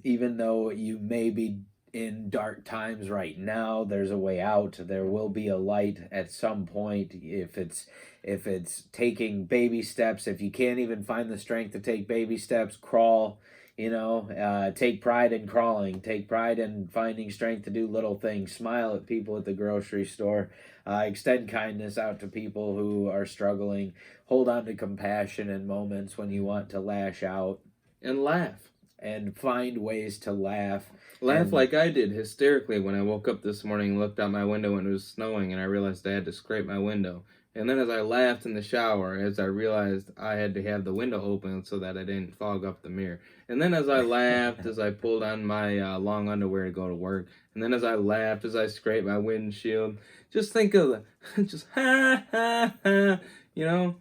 even though you may be in dark times right now, there's a way out. There will be a light at some point. If it's taking baby steps, if you can't even find the strength to take baby steps, crawl. You know, take pride in crawling. Take pride in finding strength to do little things. Smile at people at the grocery store. Extend kindness out to people who are struggling. Hold on to compassion in moments when you want to lash out. And laugh. And find ways to laugh. Laugh like I did hysterically when I woke up this morning and looked out my window and it was snowing and I realized I had to scrape my window. And then as I laughed in the shower, as I realized I had to have the window open so that I didn't fog up the mirror. And then as I laughed, as I pulled on my long underwear to go to work. And then as I laughed, as I scraped my windshield. Just think of just ha, ha, ha, you know.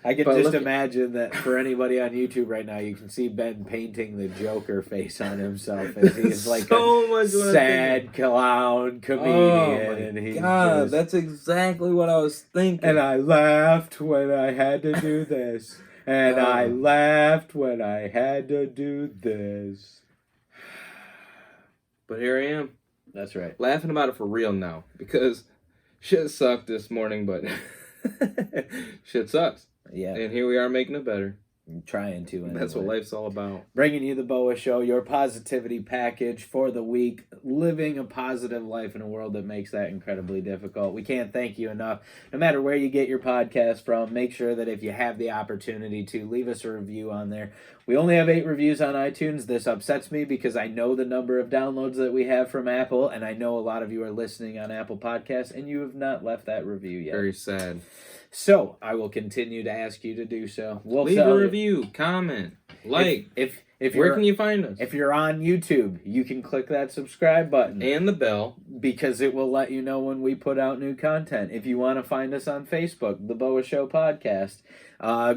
I can just imagine that for anybody on YouTube right now, you can see Ben painting the Joker face on himself as he's like so a sad clown comedian. Oh and he's God, that's exactly what I was thinking. And I laughed when I had to do this. And I laughed when I had to do this. But here I am. That's right. Laughing about it for real now. Because shit sucked this morning, but shit sucks. Yeah. And here we are making it better. I'm trying to. Anyway. That's what life's all about. Bringing you the BOWA Show, your positivity package for the week. Living a positive life in a world that makes that incredibly difficult. We can't thank you enough. No matter where you get your podcast from, make sure that if you have the opportunity to, leave us a review on there. We only have 8 reviews on iTunes. This upsets me because I know the number of downloads that we have from Apple, and I know a lot of you are listening on Apple Podcasts, and you have not left that review yet. Very sad. So, I will continue to ask you to do so. Leave a review, comment, like. If where can you find us? If you're on YouTube, you can click that subscribe button. And the bell. Because it will let you know when we put out new content. If you want to find us on Facebook, The BOWA Show Podcast.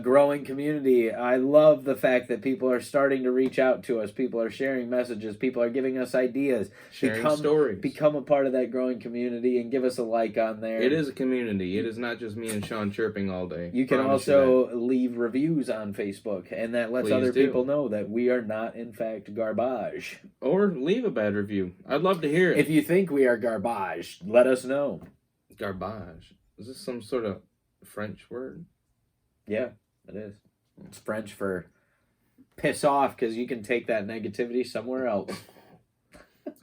Growing community. I love the fact that people are starting to reach out to us. People are sharing messages. People are giving us ideas. Sharing stories. Become a part of that growing community and give us a like on there. It is a community. It is not just me and Sean chirping all day. You can also leave reviews on Facebook, and that lets other people know that we are not, in fact, garbage. Or leave a bad review. I'd love to hear it. If you think we are garbage, let us know. Garbage. Is this some sort of French word? Yeah, it is. It's French for piss off, because you can take that negativity somewhere else.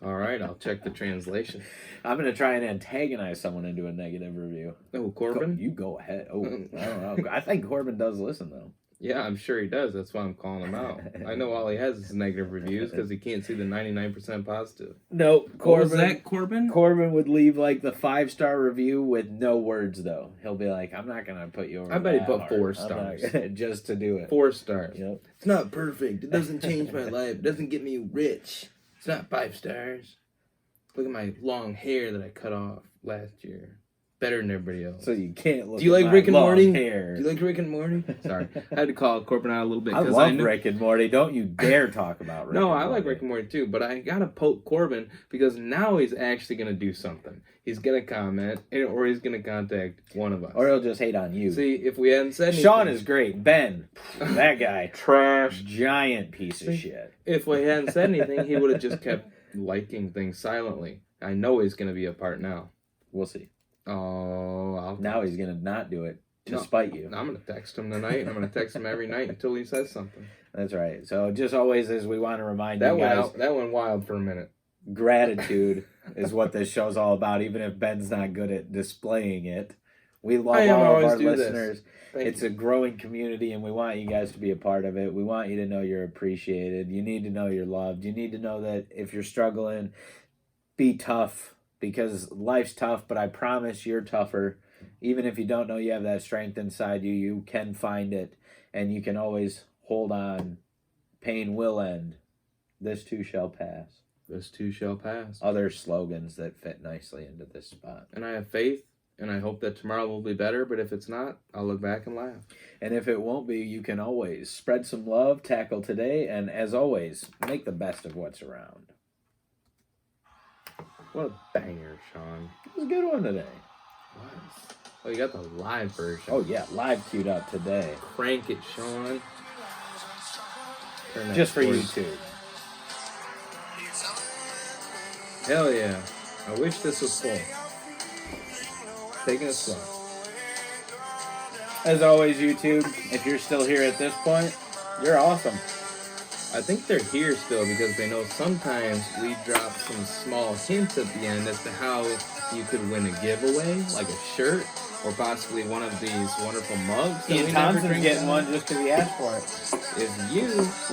All right, I'll check the translation. I'm going to try and antagonize someone into a negative review. Oh, Corbin? You go ahead. Oh, I don't know. I think Corbin does listen, though. Yeah, I'm sure he does. That's why I'm calling him out. I know all he has is negative reviews because he can't see the 99% positive. No, Corbin. Was that Corbin? Corbin would leave like the 5-star review with no words, though. He'll be like, I'm not going to put you over. I bet he put hard. 4 stars. Just to do it. 4 stars. Yep. It's not perfect. It doesn't change my life. It doesn't get me rich. It's not 5 stars. Look at my long hair that I cut off last year. Better than everybody else. So you can't look. Do you like Rick and Morty? Hair. Do you like Rick and Morty? Sorry, I had to call Corbin out a little bit. I love Rick and Morty. Don't you dare talk about Rick. No, I like Rick and Morty too, but I gotta poke Corbin because now he's actually gonna do something. He's gonna comment, or he's gonna contact one of us, or he'll just hate on you. See, if we hadn't said anything, Sean is great. Ben, that guy, trash, giant piece of shit. If we hadn't said anything, he would have just kept liking things silently. I know he's gonna be a part now. We'll see. Oh, now he's gonna not do it to spite you. I'm gonna text him tonight. I'm gonna text him every night until he says something. That's right. So just always, as we want to remind you guys, that went wild for a minute. Gratitude is what this show's all about. Even if Ben's not good at displaying it, we love all of our listeners. It's a growing community, and we want you guys to be a part of it. We want you to know you're appreciated. You need to know you're loved. You need to know that if you're struggling, be tough. Because life's tough, but I promise you're tougher. Even if you don't know you have that strength inside you, you can find it. And you can always hold on. Pain will end. This too shall pass. This too shall pass. Other slogans that fit nicely into this spot. And I have faith, and I hope that tomorrow will be better. But if it's not, I'll look back and laugh. And if it won't be, you can always spread some love, tackle today, and as always, make the best of what's around. What a banger, Sean. It was a good one today. What? Oh, you got the live version. Oh, yeah. Live queued up today. Crank it, Sean. Just for YouTube. Hell yeah. I wish this was full. Taking it slow. As always, YouTube, if you're still here at this point, you're awesome. I think they're here still because they know sometimes we drop some small hints at the end as to how you could win a giveaway, like a shirt, or possibly one of these wonderful mugs. Ian Thompson's getting one just because he asked for it. If you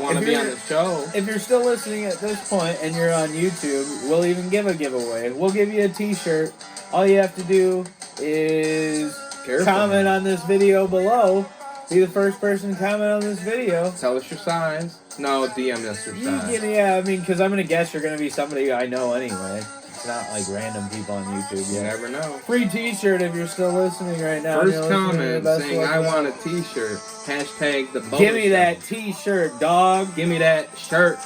want to be on the show. If you're still listening at this point and you're on YouTube, we'll even give a giveaway. We'll give you a t-shirt. All you have to do is comment on this video below. Be the first person to comment on this video. Tell us your size. No, DM us your size. Yeah, I mean, because I'm going to guess you're going to be somebody I know anyway. It's not like random people on YouTube. You never know. Free t-shirt if you're still listening right now. First comment saying, I want a t-shirt. Hashtag the BOWA Give me show. that t-shirt, dog. Give me that shirt.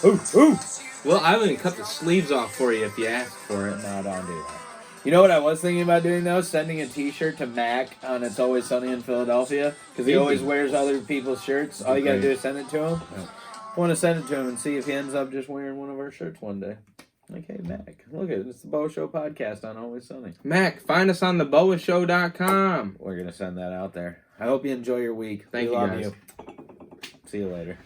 Ooh, ooh. Well, I would cut the sleeves off for you if you asked for it. No, don't do that. You know what I was thinking about doing, though? Sending a t-shirt to Mac on It's Always Sunny in Philadelphia. Because he always wears other people's shirts. All you got to do is send it to him. Yeah. I want to send it to him and see if he ends up just wearing one of our shirts one day. Like, hey, Mac, look at it. It's the BOWA Show podcast on Always Sunny. Mac, find us on thebowashow.com. We're going to send that out there. I hope you enjoy your week. Thank you, guys. See you later.